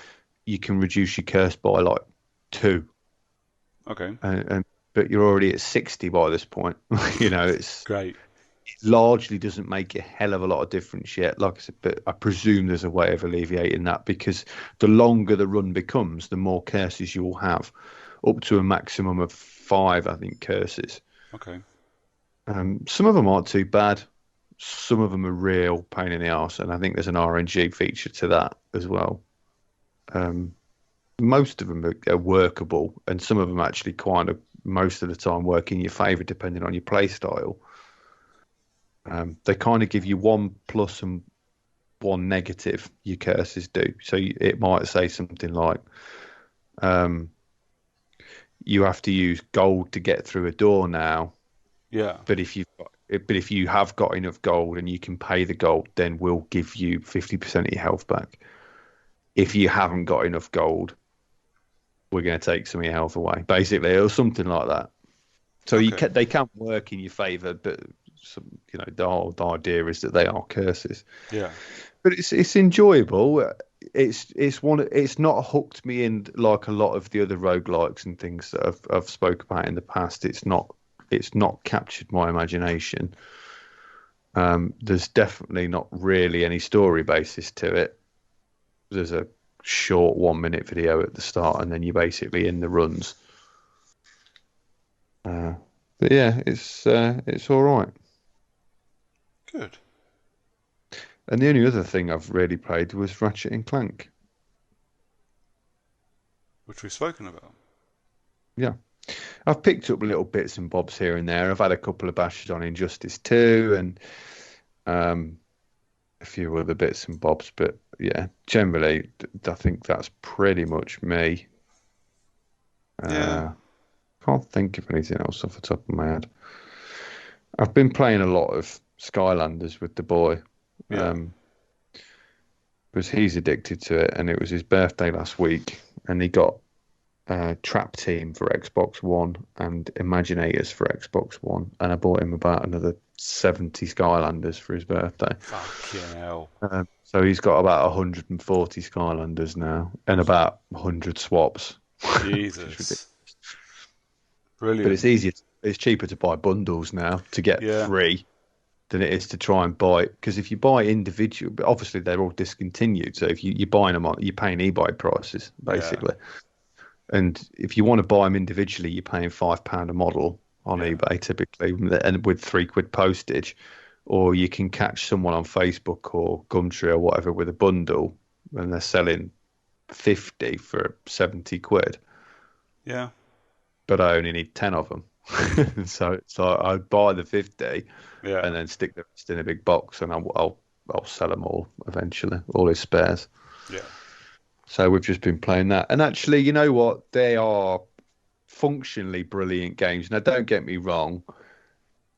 you can reduce your curse by like 2. Okay. And but you're already at 60 by this point. Great. It largely doesn't make a hell of a lot of difference yet. Like I said, but I presume there's a way of alleviating that because the longer the run becomes, the more curses you will have, up to a maximum of 5, I think, curses. Okay. Some of them aren't too bad. Some of them are real pain in the arse, and I think there's an RNG feature to that as well. Most of them are workable, and some of them actually kind of most of the time work in your favour depending on your play style. They kind of give you 1 plus and 1 negative, your curses do. So it might say something like, you have to use gold to get through a door now. Yeah. But if you have got enough gold and you can pay the gold, then we'll give you 50% of your health back. If you haven't got enough gold, we're going to take some of your health away, basically, or something like that. So Okay. they can work in your favour, but the whole idea is that they are curses. Yeah. But it's enjoyable. It's not hooked me in like a lot of the other roguelikes and things that I've spoke about in the past. It's not captured my imagination. There's definitely not really any story basis to it. There's a short 1-minute video at the start, and then you're basically in the runs. But yeah, it's all right. Good. And the only other thing I've really played was Ratchet and Clank. Which we've spoken about. Yeah. I've picked up little bits and bobs here and there. I've had a couple of bashes on Injustice 2 and a few other bits and bobs. But yeah, generally, I think that's pretty much me. Yeah. Can't think of anything else off the top of my head. I've been playing a lot of Skylanders with the boy. Yeah. Because he's addicted to it, and it was his birthday last week, and he got Trap Team for Xbox One and Imaginators for Xbox One, and I bought him about another 70 Skylanders for his birthday. Fucking hell. So he's got about 140 Skylanders now, and about 100 swaps. Jesus. But Brilliant. it's cheaper to buy bundles now to get Yeah. free than it is to try and buy. Because if you buy individual, but obviously they're all discontinued. So if you're buying them you're paying eBay prices basically. And if you want to buy them individually, you're paying £5 a model on eBay typically, and with £3 postage. Or you can catch someone on Facebook or Gumtree or whatever with a bundle, and they're selling 50 for £70. Yeah. But I only need 10 of them. So I'd buy the 50 Yeah. and then stick the rest in a big box, and I'll sell them all eventually, all his spares. Yeah. So we've just been playing that. And actually, you know what? They are functionally brilliant games. Now, don't get me wrong.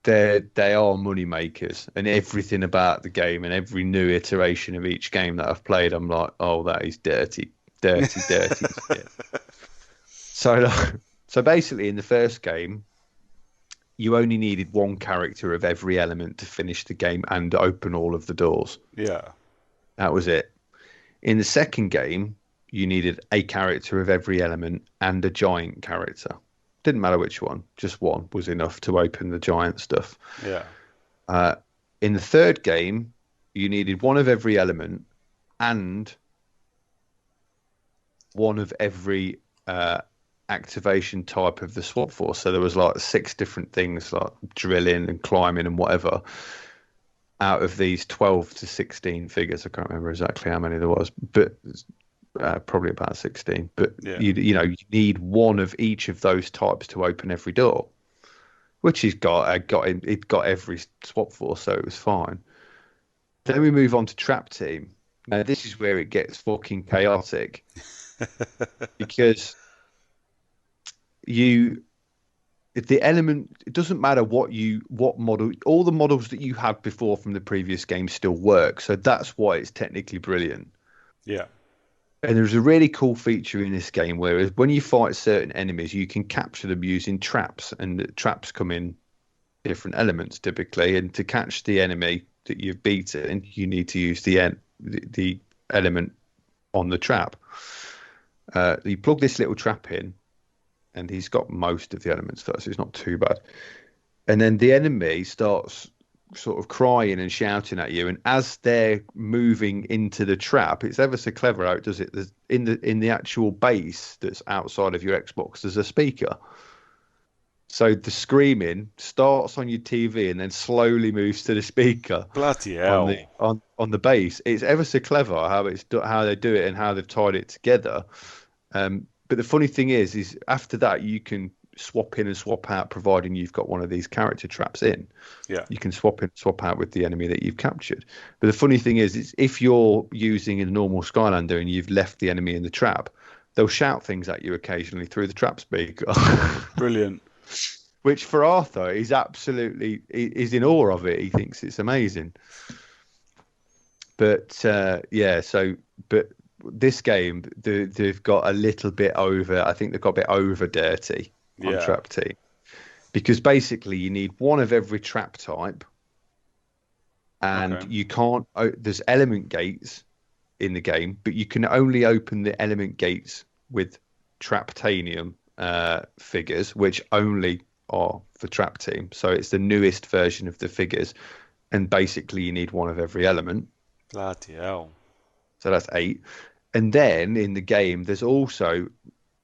They are money makers, and everything about the game and every new iteration of each game that I've played, I'm like, oh, that is dirty, dirty, dirty shit. So basically, in the first game, you only needed one character of every element to finish the game and open all of the doors. Yeah. That was it. In the second game, you needed a character of every element and a giant character. Didn't matter which one, just one was enough to open the giant stuff. Yeah. In the third game, you needed one of every element and one of every activation type of the swap force. So there was like 6 different things, like drilling and climbing and whatever, out of these 12 to 16 figures. I can't remember exactly how many there was, but probably about 16. But you need one of each of those types to open every door, which it got every swap force, so it was fine. Then we move on to Trap Team. Now this is where it gets fucking chaotic because if the element, it doesn't matter what model, all the models that you had before from the previous game still work. So that's why it's technically brilliant. Yeah. And there's a really cool feature in this game where when you fight certain enemies, you can capture them using traps, and the traps come in different elements typically. And to catch the enemy that you've beaten, you need to use the element on the trap. You plug this little trap in, and he's got most of the elements first, so it's not too bad. And then the enemy starts sort of crying and shouting at you, and as they're moving into the trap, it's ever so clever how it does it. There's, in the actual base that's outside of your Xbox, there's a speaker. So the screaming starts on your TV and then slowly moves to the speaker Bloody on hell. on the base. It's ever so clever how they do it and how they've tied it together. But the funny thing is after that you can swap in and swap out, providing you've got one of these character traps in. Yeah. You can swap in, swap out with the enemy that you've captured. But the funny thing is if you're using a normal Skylander and you've left the enemy in the trap, they'll shout things at you occasionally through the trap speaker. Brilliant. Which for Arthur, he's in awe of it. He thinks it's amazing. But yeah, but this game, they've got a little bit over. I think they've got a bit over dirty on Yeah. Trap Team because basically you need one of every trap type, and Okay. you can't. There's element gates in the game, but you can only open the element gates with Traptanium figures, which only are for Trap Team. So it's the newest version of the figures, and basically you need one of every element. Bloody hell. So that's 8. And then in the game, there's also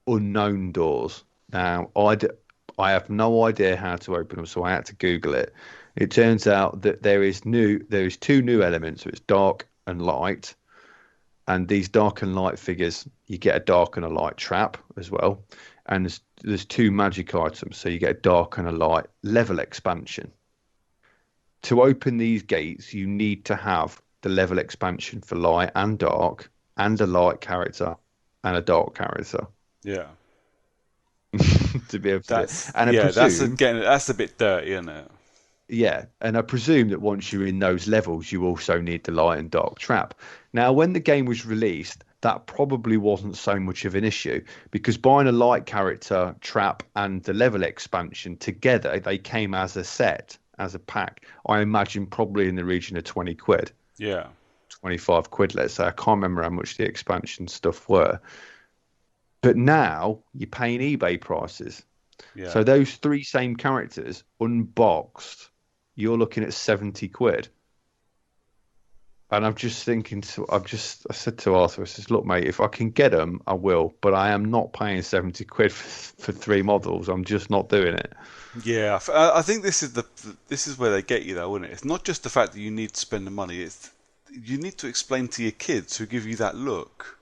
unknown doors. Now, I have no idea how to open them, so I had to Google it. It turns out that there is 2 new elements, so it's dark and light. And these dark and light figures, you get a dark and a light trap as well. And there's 2 magic items, so you get a dark and a light level expansion. To open these gates, you need to have the level expansion for light and dark, and a light character and a dark character Yeah. to be able to do it. That's And I yeah, presume, that's a bit dirty, isn't it? yeah, and I presume that once you're in those levels, you also need the light and dark trap. Now, when the game was released, that probably wasn't so much of an issue because buying a light character, trap, and the level expansion together, they came as a set, as a pack. I imagine probably in the region of 20 quid. Yeah. 25 quid, let's say. I can't remember how much the expansion stuff were. But now you're paying eBay prices. Yeah. So those 3 same characters unboxed, you're looking at 70 quid. And I'm just thinking, I said to Arthur, I says, look, mate, if I can get them, I will. But I am not paying 70 quid for 3 models. I'm just not doing it. Yeah, I think this is where they get you though, isn't it? It's not just the fact that you need to spend the money; it's you need to explain to your kids who give you that look.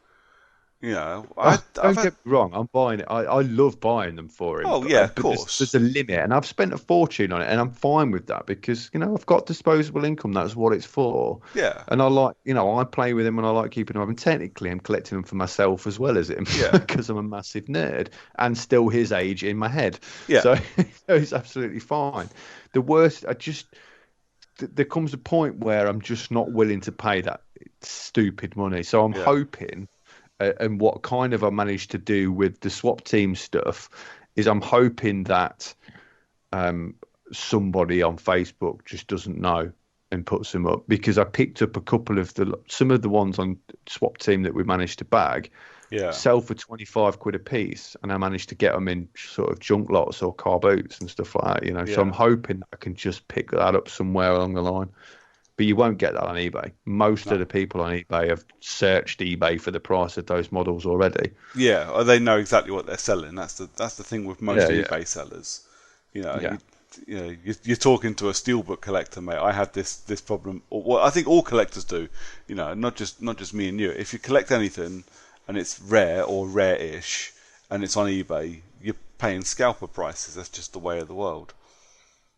You know, Oh, I've don't had get me wrong. I'm buying it. I love buying them for him. oh yeah, of But there's course, a limit, and I've spent a fortune on it, and I'm fine with that because I've got disposable income. That's what it's for. yeah, And I like I play with him, and I like keeping them up. And technically, I'm collecting them for myself as well as him yeah, because I'm a massive nerd and still his age in my head. yeah, So, it's absolutely fine. The worst, there comes a point where I'm just not willing to pay that stupid money. So I'm yeah, hoping and what kind of I managed to do with the swap team stuff is I'm hoping that somebody on Facebook just doesn't know and puts them up because I picked up a couple of some of the ones on swap team that we managed to bag yeah. sell for 25 quid a piece, and I managed to get them in sort of junk lots or car boots and stuff like that. So I'm Yeah. hoping I can just pick that up somewhere along the line. But you won't get that on eBay. Most of No. the people on eBay have searched eBay for the price of those models already. Yeah, or they know exactly what they're selling. That's the thing with most Yeah, yeah, eBay sellers. You know, yeah, you're talking to a steelbook collector, mate. I have this problem. Or, well, I think all collectors do. You know, not just me and you. If you collect anything and it's rare or rare-ish, and it's on eBay, you're paying scalper prices. That's just the way of the world.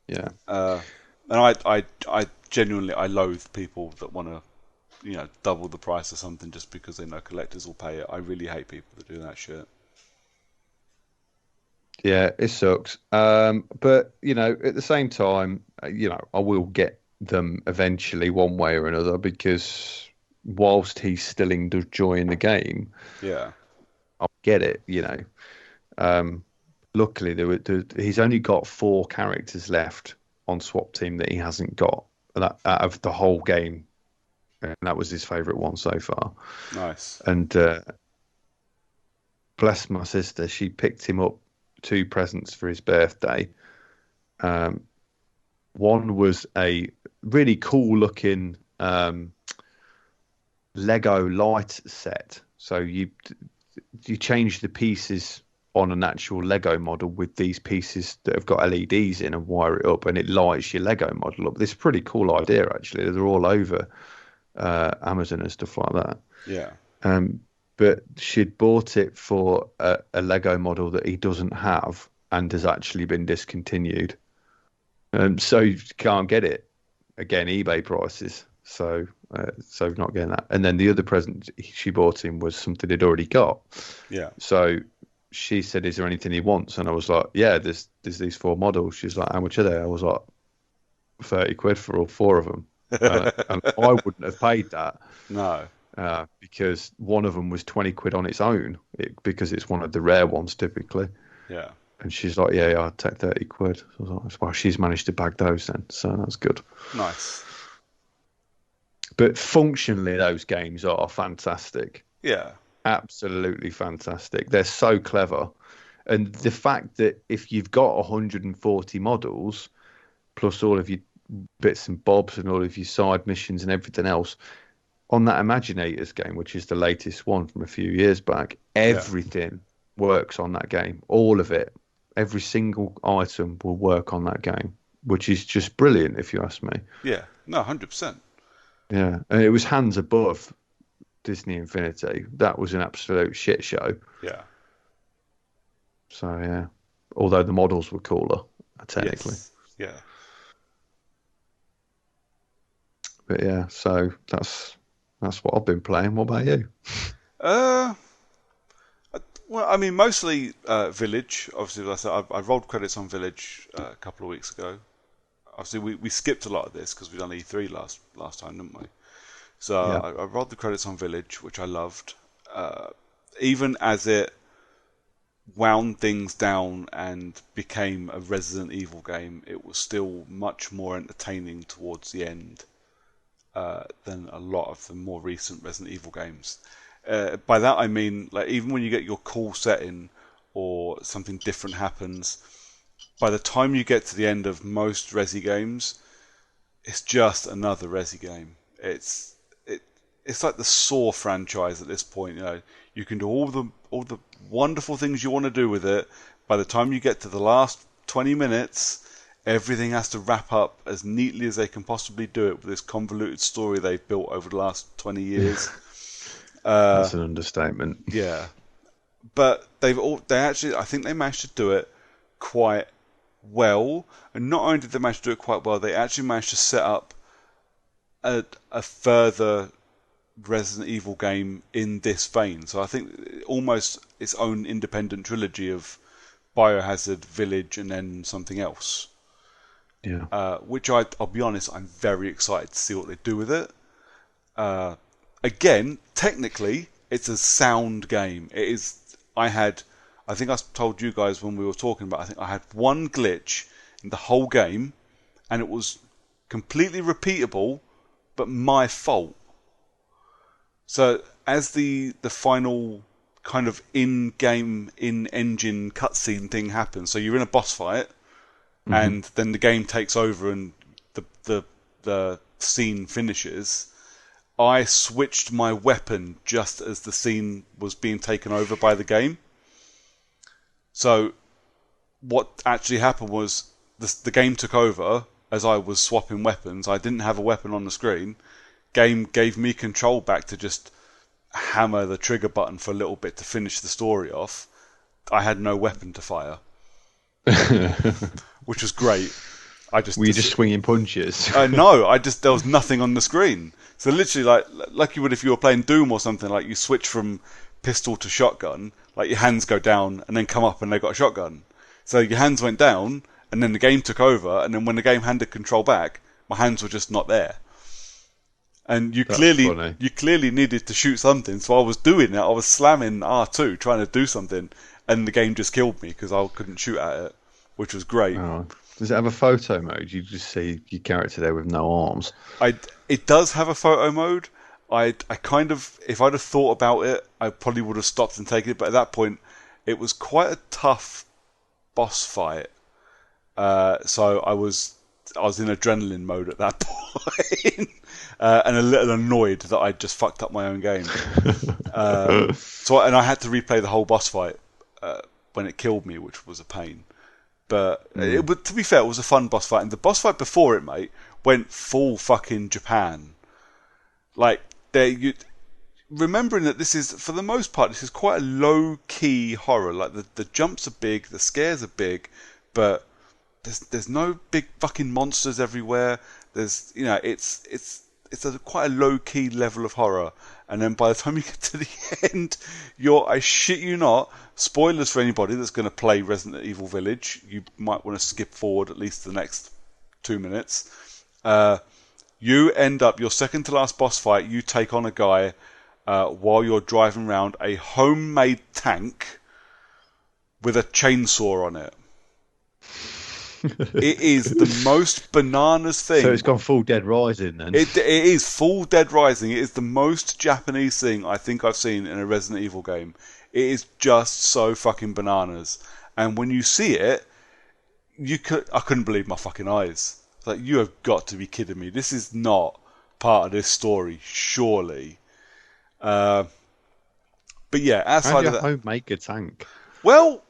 yeah. And I genuinely I loathe people that want to double the price of something just because they know collectors will pay it. I really hate people that do that shit. Yeah, it sucks. But at the same time, I will get them eventually, one way or another, because whilst he's still enjoying the game, Yeah, I'll get it. Um, luckily, he's only got four characters left on Swap Team that he hasn't got out of the whole game, and that was his favourite one so far. nice. And bless my sister, she picked him up two presents for his birthday. Um, One was a really cool looking Lego light set. So you change the pieces on an actual Lego model with these pieces that have got LEDs in and wire it up, and it lights your Lego model up. This is a pretty cool idea, actually. They're all over Amazon and stuff like that. Yeah. Um, but she'd bought it for a Lego model that he doesn't have and has actually been discontinued. So you can't get it. Again, eBay prices. So not getting that. And then the other present she bought him was something he'd already got. Yeah. So she said, "Is there anything he wants?" And I was like, "Yeah, there's these four models." She's like, "How much are they?" I was like, 30 quid for all four of them. And I wouldn't have paid that No. because one of them was 20 quid on its own because it's one of the rare ones typically. Yeah. And she's like, yeah, I'll take 30 quid. So I was like, well, she's managed to bag those then. So that's good. Nice. But functionally, those games are fantastic. Yeah. Absolutely fantastic. They're so clever. And the fact that if you've got 140 models, plus all of your bits and bobs and all of your side missions and everything else, on that Imaginators game, which is the latest one from a few years back, everything works on that game. All of it. Every single item will work on that game, which is just brilliant, if you ask me. Yeah. No, 100%. Yeah, and it was hands above Disney Infinity. That was an absolute shit show. Yeah. So yeah, although the models were cooler, technically. Yes. Yeah. But yeah, so that's what I've been playing. What about you? Uh, well, I mean, mostly Village. Obviously, like I said, I rolled credits on Village a couple of weeks ago. Obviously, we skipped a lot of this because we done E3 last time, didn't we? So Yeah, I rolled the credits on Village, which I loved. Even as it wound things down and became a Resident Evil game, it was still much more entertaining towards the end than a lot of the more recent Resident Evil games. By that I mean, like, even when you get your cool setting or something different happens, by the time you get to the end of most Resi games, it's just another Resi game. It's like the Saw franchise at this point. You can do all the wonderful things you want to do with it. By the time you get to the last 20 minutes, everything has to wrap up as neatly as they can possibly do it with this convoluted story they've built over the last 20 years. that's an understatement. Yeah, but they actually, I think they managed to do it quite well. And not only did they manage to do it quite well, they actually managed to set up a further Resident Evil game in this vein. So I think almost its own independent trilogy of Biohazard, Village, and then something else. Yeah, Which I'll be honest, I'm very excited to see what they do with it. Again, technically, it's a sound game. It is. I think I told you guys when we were talking about. I think I had one glitch in the whole game, and it was completely repeatable, but my fault. So as the final kind of in-game, in-engine cutscene thing happens, so you're in a boss fight, and then the game takes over and the scene finishes. I switched my weapon just as the scene was being taken over by the game. So what actually happened was the game took over as I was swapping weapons. I didn't have a weapon on the screen. Game gave me control back to just hammer the trigger button for a little bit to finish the story off. I had no weapon to fire, which was great. were you just swinging punches? No, there was nothing on the screen. So literally, like you would if you were playing Doom or something, like you switch from pistol to shotgun, like your hands go down and then come up and they've got a shotgun. So your hands went down, and then the game took over, and then when the game handed control back, my hands were just not there. And That's funny. you clearly needed to shoot something, so I was doing it. I was slamming R2 trying to do something, and the game just killed me because I couldn't shoot at it, which was great. Oh. Does it have a photo mode? You just see your character there with no arms. It does have a photo mode. I kind of, if I'd have thought about it, I probably would have stopped and taken it. But at that point, it was quite a tough boss fight. So I was in adrenaline mode at that point, and a little annoyed that I'd just fucked up my own game. And I had to replay the whole boss fight when it killed me, which was a pain. But to be fair, it was a fun boss fight. And the boss fight before it, mate, went full fucking Japan. Like, remembering that this is, for the most part, this is quite a low-key horror. Like, the jumps are big, the scares are big, but there's no big fucking monsters everywhere. There's, it's quite a low-key level of horror. And then by the time you get to the end, I shit you not, spoilers for anybody that's going to play Resident Evil Village, you might want to skip forward at least the next 2 minutes. You end up, your second to last boss fight, you take on a guy while you're driving around a homemade tank with a chainsaw on it. It is the most bananas thing. So it's gone full Dead Rising then. It is full Dead Rising. It is the most Japanese thing I think I've seen in a Resident Evil game. It is just so fucking bananas. And when you see it, I couldn't believe my fucking eyes. It's like, you have got to be kidding me. This is not part of this story, surely. But yeah, outside of that, how do you make a tank? Well,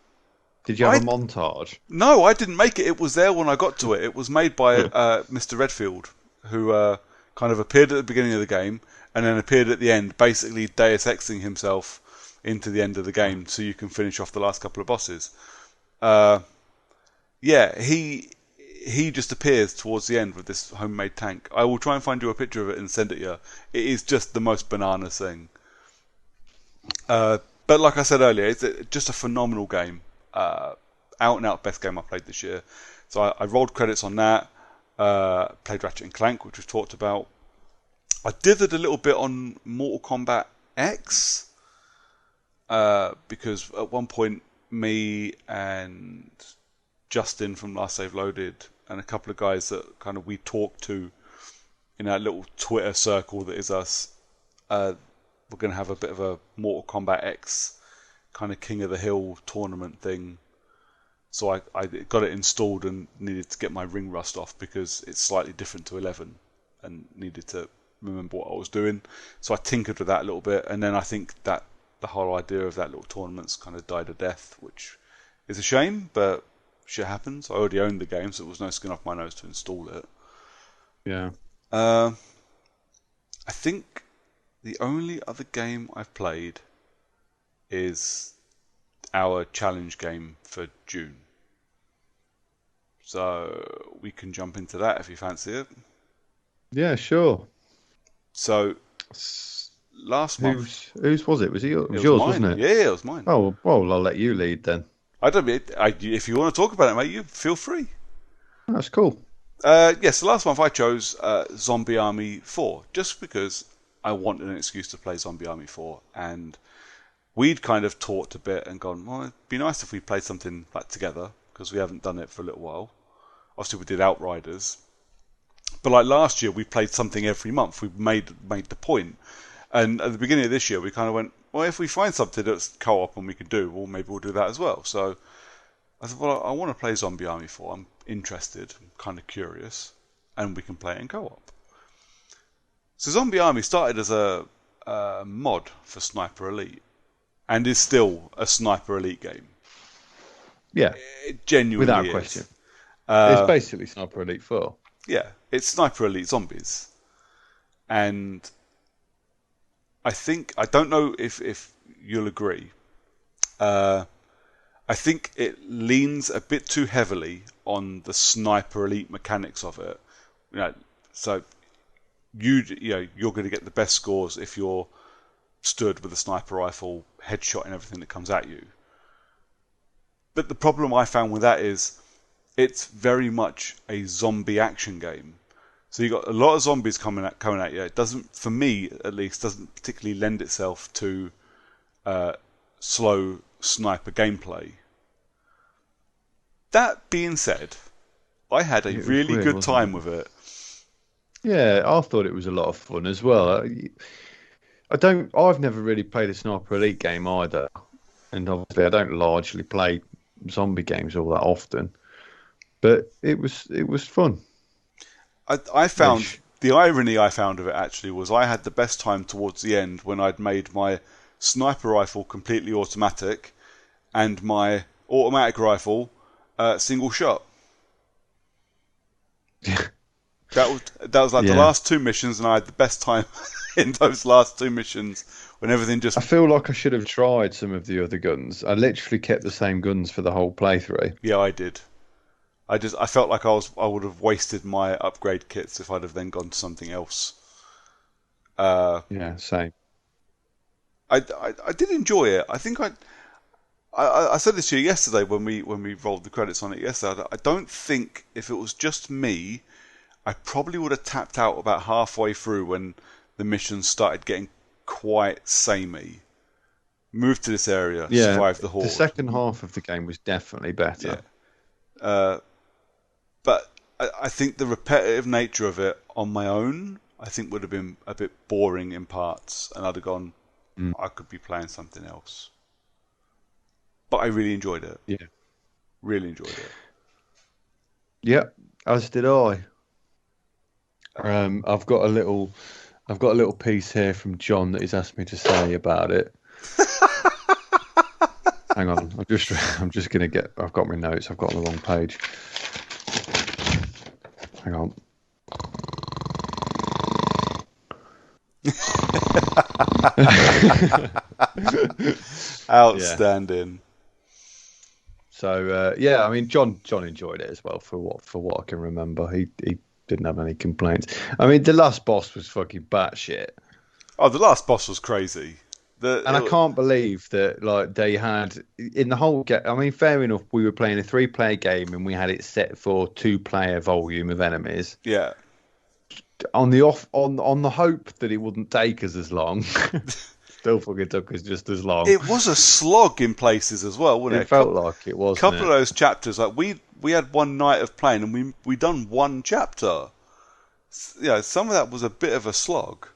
did you have a montage? No, I didn't make it. It was there when I got to it. It was made by Mr. Redfield, who kind of appeared at the beginning of the game and then appeared at the end, basically Deus Exing himself into the end of the game so you can finish off the last couple of bosses. Yeah, he just appears towards the end with this homemade tank. I will try and find you a picture of it and send it you. It is just the most bananas thing. But like I said earlier, it's just a phenomenal game. Out and out best game I played this year. So I rolled credits on that. Played Ratchet and Clank, which we've talked about. I dithered a little bit on Mortal Kombat X because at one point me and Justin from Last Save Loaded and a couple of guys that kind of we talked to in our little Twitter circle that is us, we're going to have a bit of a Mortal Kombat X kind of King of the Hill tournament thing. So I got it installed and needed to get my ring rust off because it's slightly different to 11 and needed to remember what I was doing. So I tinkered with that a little bit, and then I think that the whole idea of that little tournament's kind of died a death, which is a shame, but shit happens. I already owned the game, so it was no skin off my nose to install it. Yeah. I think the only other game I've played is our challenge game for June. So we can jump into that if you fancy it. Yeah, sure. So last month, whose was it? Was it yours? it was Yours, mine. wasn't it? Yeah, it was mine. Oh, well, I'll let you lead then. If you want to talk about it, mate, you feel free. That's cool. Yes, so last month I chose Zombie Army 4 just because I wanted an excuse to play Zombie Army 4, and we'd kind of talked a bit and gone, well, it'd be nice if we played something like together because we haven't done it for a little while. Obviously, we did Outriders, but like last year, we played something every month. We made the point, and at the beginning of this year, we kind of went, well, if we find something that's co-op and we can do, well, maybe we'll do that as well. So I thought, well, I want to play Zombie Army 4. I'm interested, I'm kind of curious, and we can play it in co-op. So Zombie Army started as a mod for Sniper Elite, and is still a Sniper Elite game. Yeah, it genuinely without is. question. It's basically Sniper Elite 4. Yeah, it's Sniper Elite Zombies, and I don't know if you'll agree. I think it leans a bit too heavily on the Sniper Elite mechanics of it. So you're going to get the best scores if you're stood with a sniper rifle, headshot and everything that comes at you. But the problem I found with that is it's very much a zombie action game. So you got a lot of zombies coming at you. It doesn't, for me at least, doesn't particularly lend itself to slow sniper gameplay. That being said, I had a It was really weird, good wasn't time it? with it. Yeah, I thought it was a lot of fun as well. I've never really played a Sniper Elite game either, and obviously I don't largely play zombie games all that often. But it was fun I found ish. the irony I found of it actually was I had the best time towards the end when I'd made my sniper rifle completely automatic and my automatic rifle single shot. That was like the Yeah, last two missions, and I had the best time in those last two missions when everything just I feel like I should have tried some of the other guns. I literally kept the same guns for the whole playthrough. yeah I did. I felt like I would have wasted my upgrade kits if I'd have then gone to something else. Uh, Yeah, same. I did enjoy it. I think I said this to you yesterday when we rolled the credits on it yesterday. I don't think if it was just me, I probably would have tapped out about halfway through when the missions started getting quite samey. Move to this area, Yeah, survive the the horde. second half of the game was definitely better. Yeah, uh, but I think the repetitive nature of it on my own, I think would have been a bit boring in parts, and I'd have gone, Mm, I could be playing something else. But I really enjoyed it. yeah, Really enjoyed it. yeah, as did I. I've got a little piece here from John that he's asked me to say about it. Hang on, I'm just gonna get. I've got my notes. I've got on the wrong page. Hang on. Yeah. Outstanding. So yeah, I mean, John enjoyed it as well for what I can remember. He didn't have any complaints. I mean, the last boss was fucking batshit, Oh, the last boss was crazy. and I can't believe that like they had in the whole game. I mean, fair enough, we were playing a three-player game and we had it set for two-player volume of enemies. Yeah. On the hope that it wouldn't take us as long. Still fucking took us just as long. It was a slog in places as well, wasn't It it? felt like it, wasn't Couple of it? those chapters, like we had one night of playing and we done one chapter. Yeah, some of that was a bit of a slog.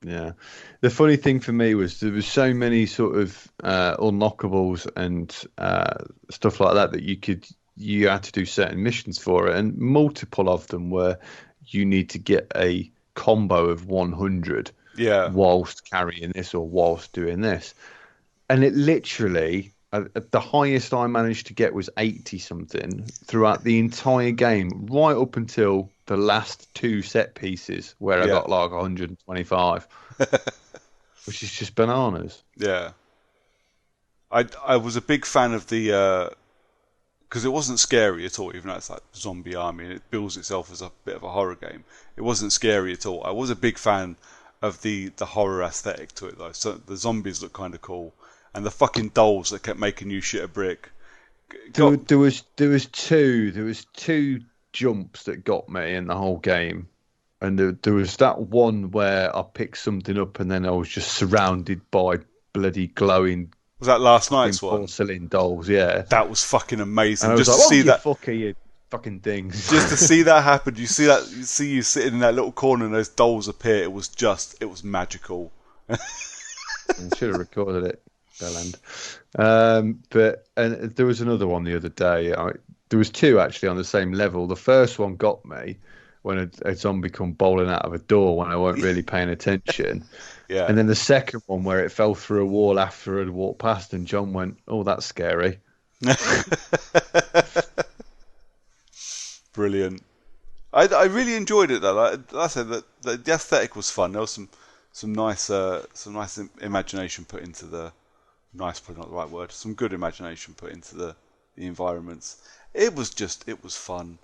Yeah. The funny thing for me was there was so many sort of unlockables and stuff like that that you had to do certain missions for it, and multiple of them were you need to get a combo of 100 Yeah, whilst carrying this or whilst doing this. And it literally, the highest I managed to get was 80 something throughout the entire game, right up until the last two set pieces where I yeah, got like 125, which is just bananas. yeah. I was a big fan of the because it wasn't scary at all, even though it's like zombie army and it bills itself as a bit of a horror game. It wasn't scary at all. I was a big fan of the horror aesthetic to it though. So the zombies look kind of cool, and the fucking dolls that kept making you shit a brick. There, Got there was two jumps that got me in the whole game, and there was that one where I picked something up and then I was just surrounded by bloody glowing was that last fucking night's one? porcelain dolls, yeah. That was fucking And amazing. I was Just like, to "Oh, see you that, fucker, you fucking things." just to see that happen. You see that, you see you sitting in that little corner and those dolls appear. It was magical. I should have recorded it, bell end. But and there was another one the other day. There was two actually on the same level. The first one got me when a zombie come bowling out of a door when I weren't really paying attention. Yeah, And then the second one where it fell through a wall after I'd walked past, and John went, "Oh, that's scary." brilliant. I really enjoyed it though. Like I said, the aesthetic was fun. There was some nice imagination put into the nice, probably not the right word. Some good imagination put into the environments. It was fun.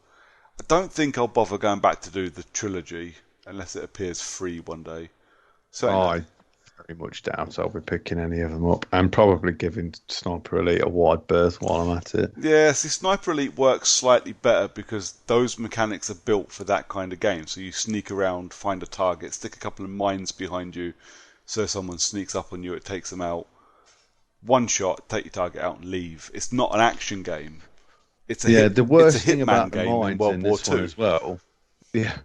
I don't think I'll bother going back to do the trilogy unless it appears free one day. Oh, Certainly, very much doubt I'll be picking any of them up and probably giving Sniper Elite a wide berth while I'm at it. Yeah, see, Sniper Elite works slightly better because those mechanics are built for that kind of game. So you sneak around, find a target, stick a couple of mines behind you, so if someone sneaks up on you, it takes them out. One shot, take your target out and leave. It's not an action game. Yeah, the It's a worst thing hitman about the game in mines World in War this one Two. as well, yeah,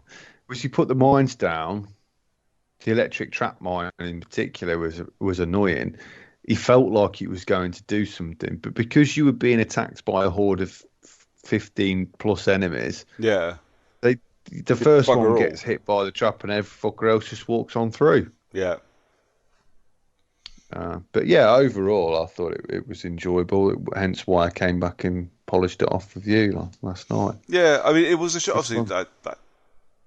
was you put the mines down. The electric trap mine in particular was annoying. He felt like he was going to do something, but because you were being attacked by a horde of 15 plus enemies, Yeah, they the it first one bugger all. gets hit by the trap and every fucker else just walks on through. Yeah, But yeah, overall, I thought it was enjoyable. Hence why I came back and polished it off with you last night. yeah. I mean, it was a shot. Good Obviously, fun. that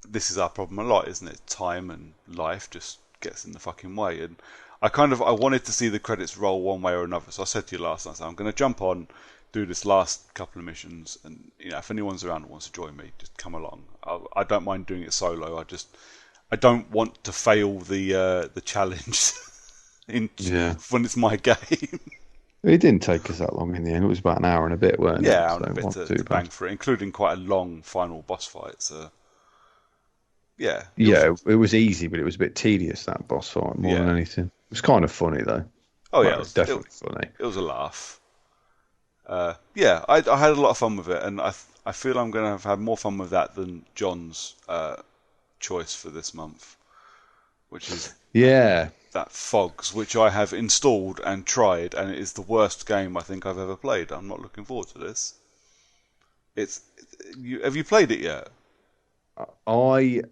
this is our problem a lot, isn't it? Time and life just gets in the fucking way. And I wanted to see the credits roll one way or another. So I said to you last night, I'm going to jump on, do this last couple of missions, and if anyone's around and wants to join me, just come along. I don't mind doing it solo. I don't want to fail the challenge in Yeah. when it's my game. It didn't take us that long in the end. It was about an hour and a bit, weren't it? Yeah, So and a it bit wasn't to too bang bad. for it, including quite a long final boss fight. So yeah, it was. Yeah, it was easy, but it was a bit tedious, that boss fight, more than Yeah. anything. It was kind of funny, though. Oh Well, yeah, it was definitely funny. it was a laugh. Yeah, I had a lot of fun with it, and I feel I'm going to have had more fun with that than John's choice for this month, which is Yeah. that Fogs, which I have installed and tried, and it is the worst game I think I've ever played. I'm not looking forward to this. It's have you played it yet? I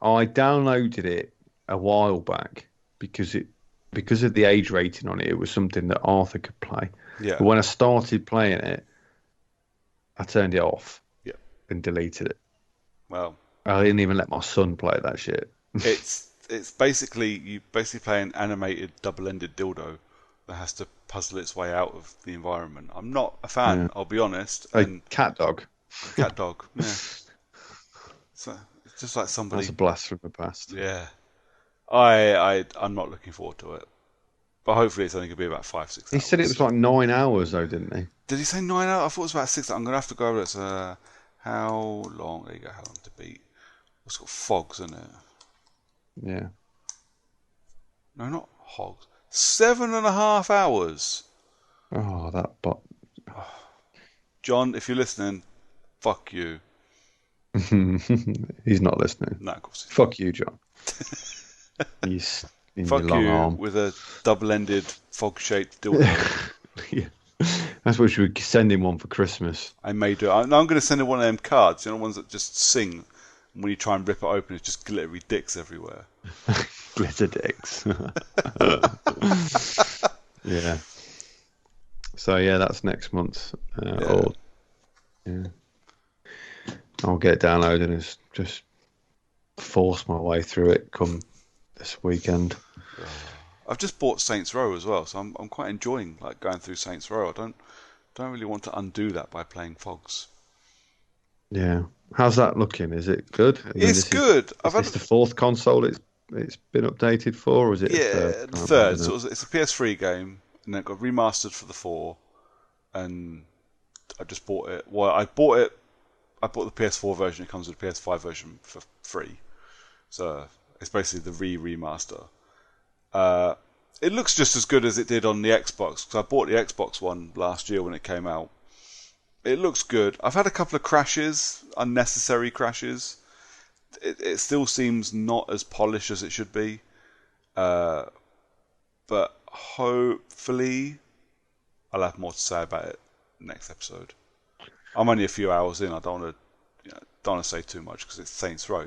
I downloaded it a while back because of the age rating on it, it was something that Arthur could play. Yeah, But when I started playing it, I turned it off yeah. and deleted it. Well, I didn't even let my son play that shit. it's basically you basically play an animated double-ended dildo that has to puzzle its way out of the environment. I'm not a fan, Yeah. I'll be honest. A And cat dog. cat dog, yeah. So it's just like That's somebody, a blast from the past. yeah. I'm not looking forward to it, but hopefully it's only gonna be about 5 6 He said it hours. was like 9 hours though, didn't he? Did he say 9 hours? I thought it was about 6. I'm gonna have to go over it. How long? There you go. How long to beat? What's got fogs in it? Yeah. No, not hogs. 7.5 hours. Oh, that bot. John, if you're listening, fuck you. He's not listening. No, of course. Fuck you, John. He's in your Fuck long you arm. with a double-ended fog-shaped dildo. Yeah. That's what we should send him one for Christmas. I may do. I'm going to send him one of them cards. You know, ones that just sing. And when you try and rip it open, it's just glittery dicks everywhere. Glitter dicks. Yeah. So yeah, that's next month. Yeah. Or yeah, I'll get it downloaded and just force my way through it come this weekend. I've just bought Saints Row as well, so I'm quite enjoying like going through Saints Row. I don't really want to undo that by playing Fogs. Yeah. How's that looking? Is it good? I mean, It's good. Is this the fourth console it's been updated for, or is it a third? Yeah, I the can't third. remember So it's a PS3 game, and then it got remastered for the 4, and I just bought it. Well, I bought it. I bought the PS4 version. It comes with the PS5 version for free. So it's basically the remaster. It looks just as good as it did on the Xbox, because I bought the Xbox one last year when it came out. It looks good. I've had a couple of crashes, unnecessary crashes. It still seems not as polished as it should be. But hopefully I'll have more to say about it next episode. I'm only a few hours in. I don't want to say too much because it's Saints Row.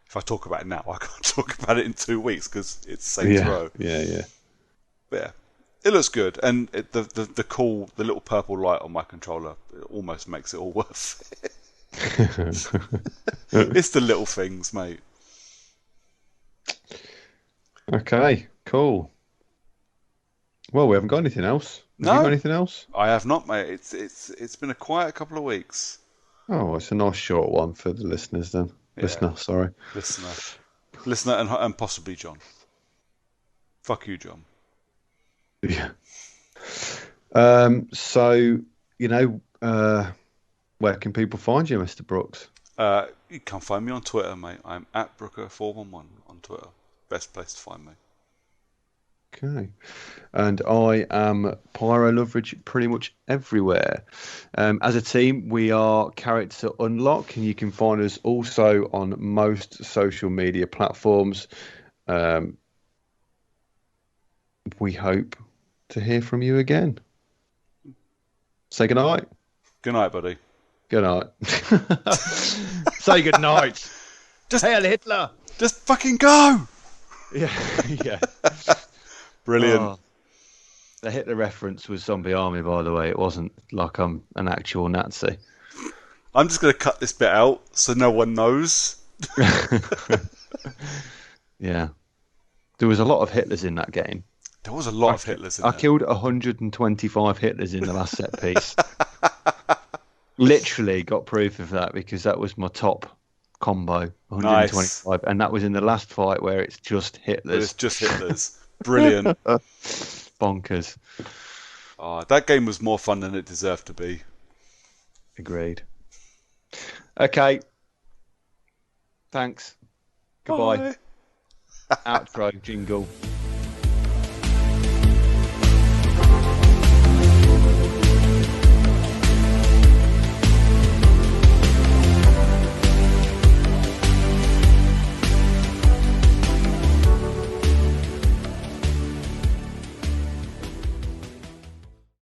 If I talk about it now, I can't talk about it in 2 weeks because it's Saints Row. Yeah. But yeah, it looks good, and the little purple light on my controller, it almost makes it all worth it. It's the little things, mate. Okay, cool. Well, we haven't got anything else. Have you got No, anything else? I have not, mate. It's been a quiet couple of weeks. Oh, it's a nice short one for the listeners then. Yeah. Listener, sorry. Listener, and possibly John. Fuck you, John. Yeah. So, you know, where can people find you, Mr. Brooks? You can find me on Twitter, mate. I'm at Brooker411 on Twitter. Best place to find me. Okay. And I am Pyro Loveridge pretty much everywhere. As a team, we are Character Unlock, and you can find us also on most social media platforms. Um, we hope to hear from you again. Say good night. Good night, buddy. Good night. Say good night. Just, Hail Hitler. just fucking go. Yeah, yeah. Brilliant. Oh, the Hitler reference was Zombie Army, by the way. It wasn't like I'm an actual Nazi. I'm just going to cut this bit out so no one knows. Yeah. There was a lot of Hitlers in that game. There was a lot of Hitlers in I there. killed 125 Hitlers in the last set piece. Literally got proof of that because that was my top combo, 125. Nice. And that was in the last fight where it's just But it's Hitlers. just Hitlers. Brilliant. Bonkers. Oh, that game was more fun than it deserved to be. Agreed. Okay. Thanks. Goodbye. Bye. Outro jingle.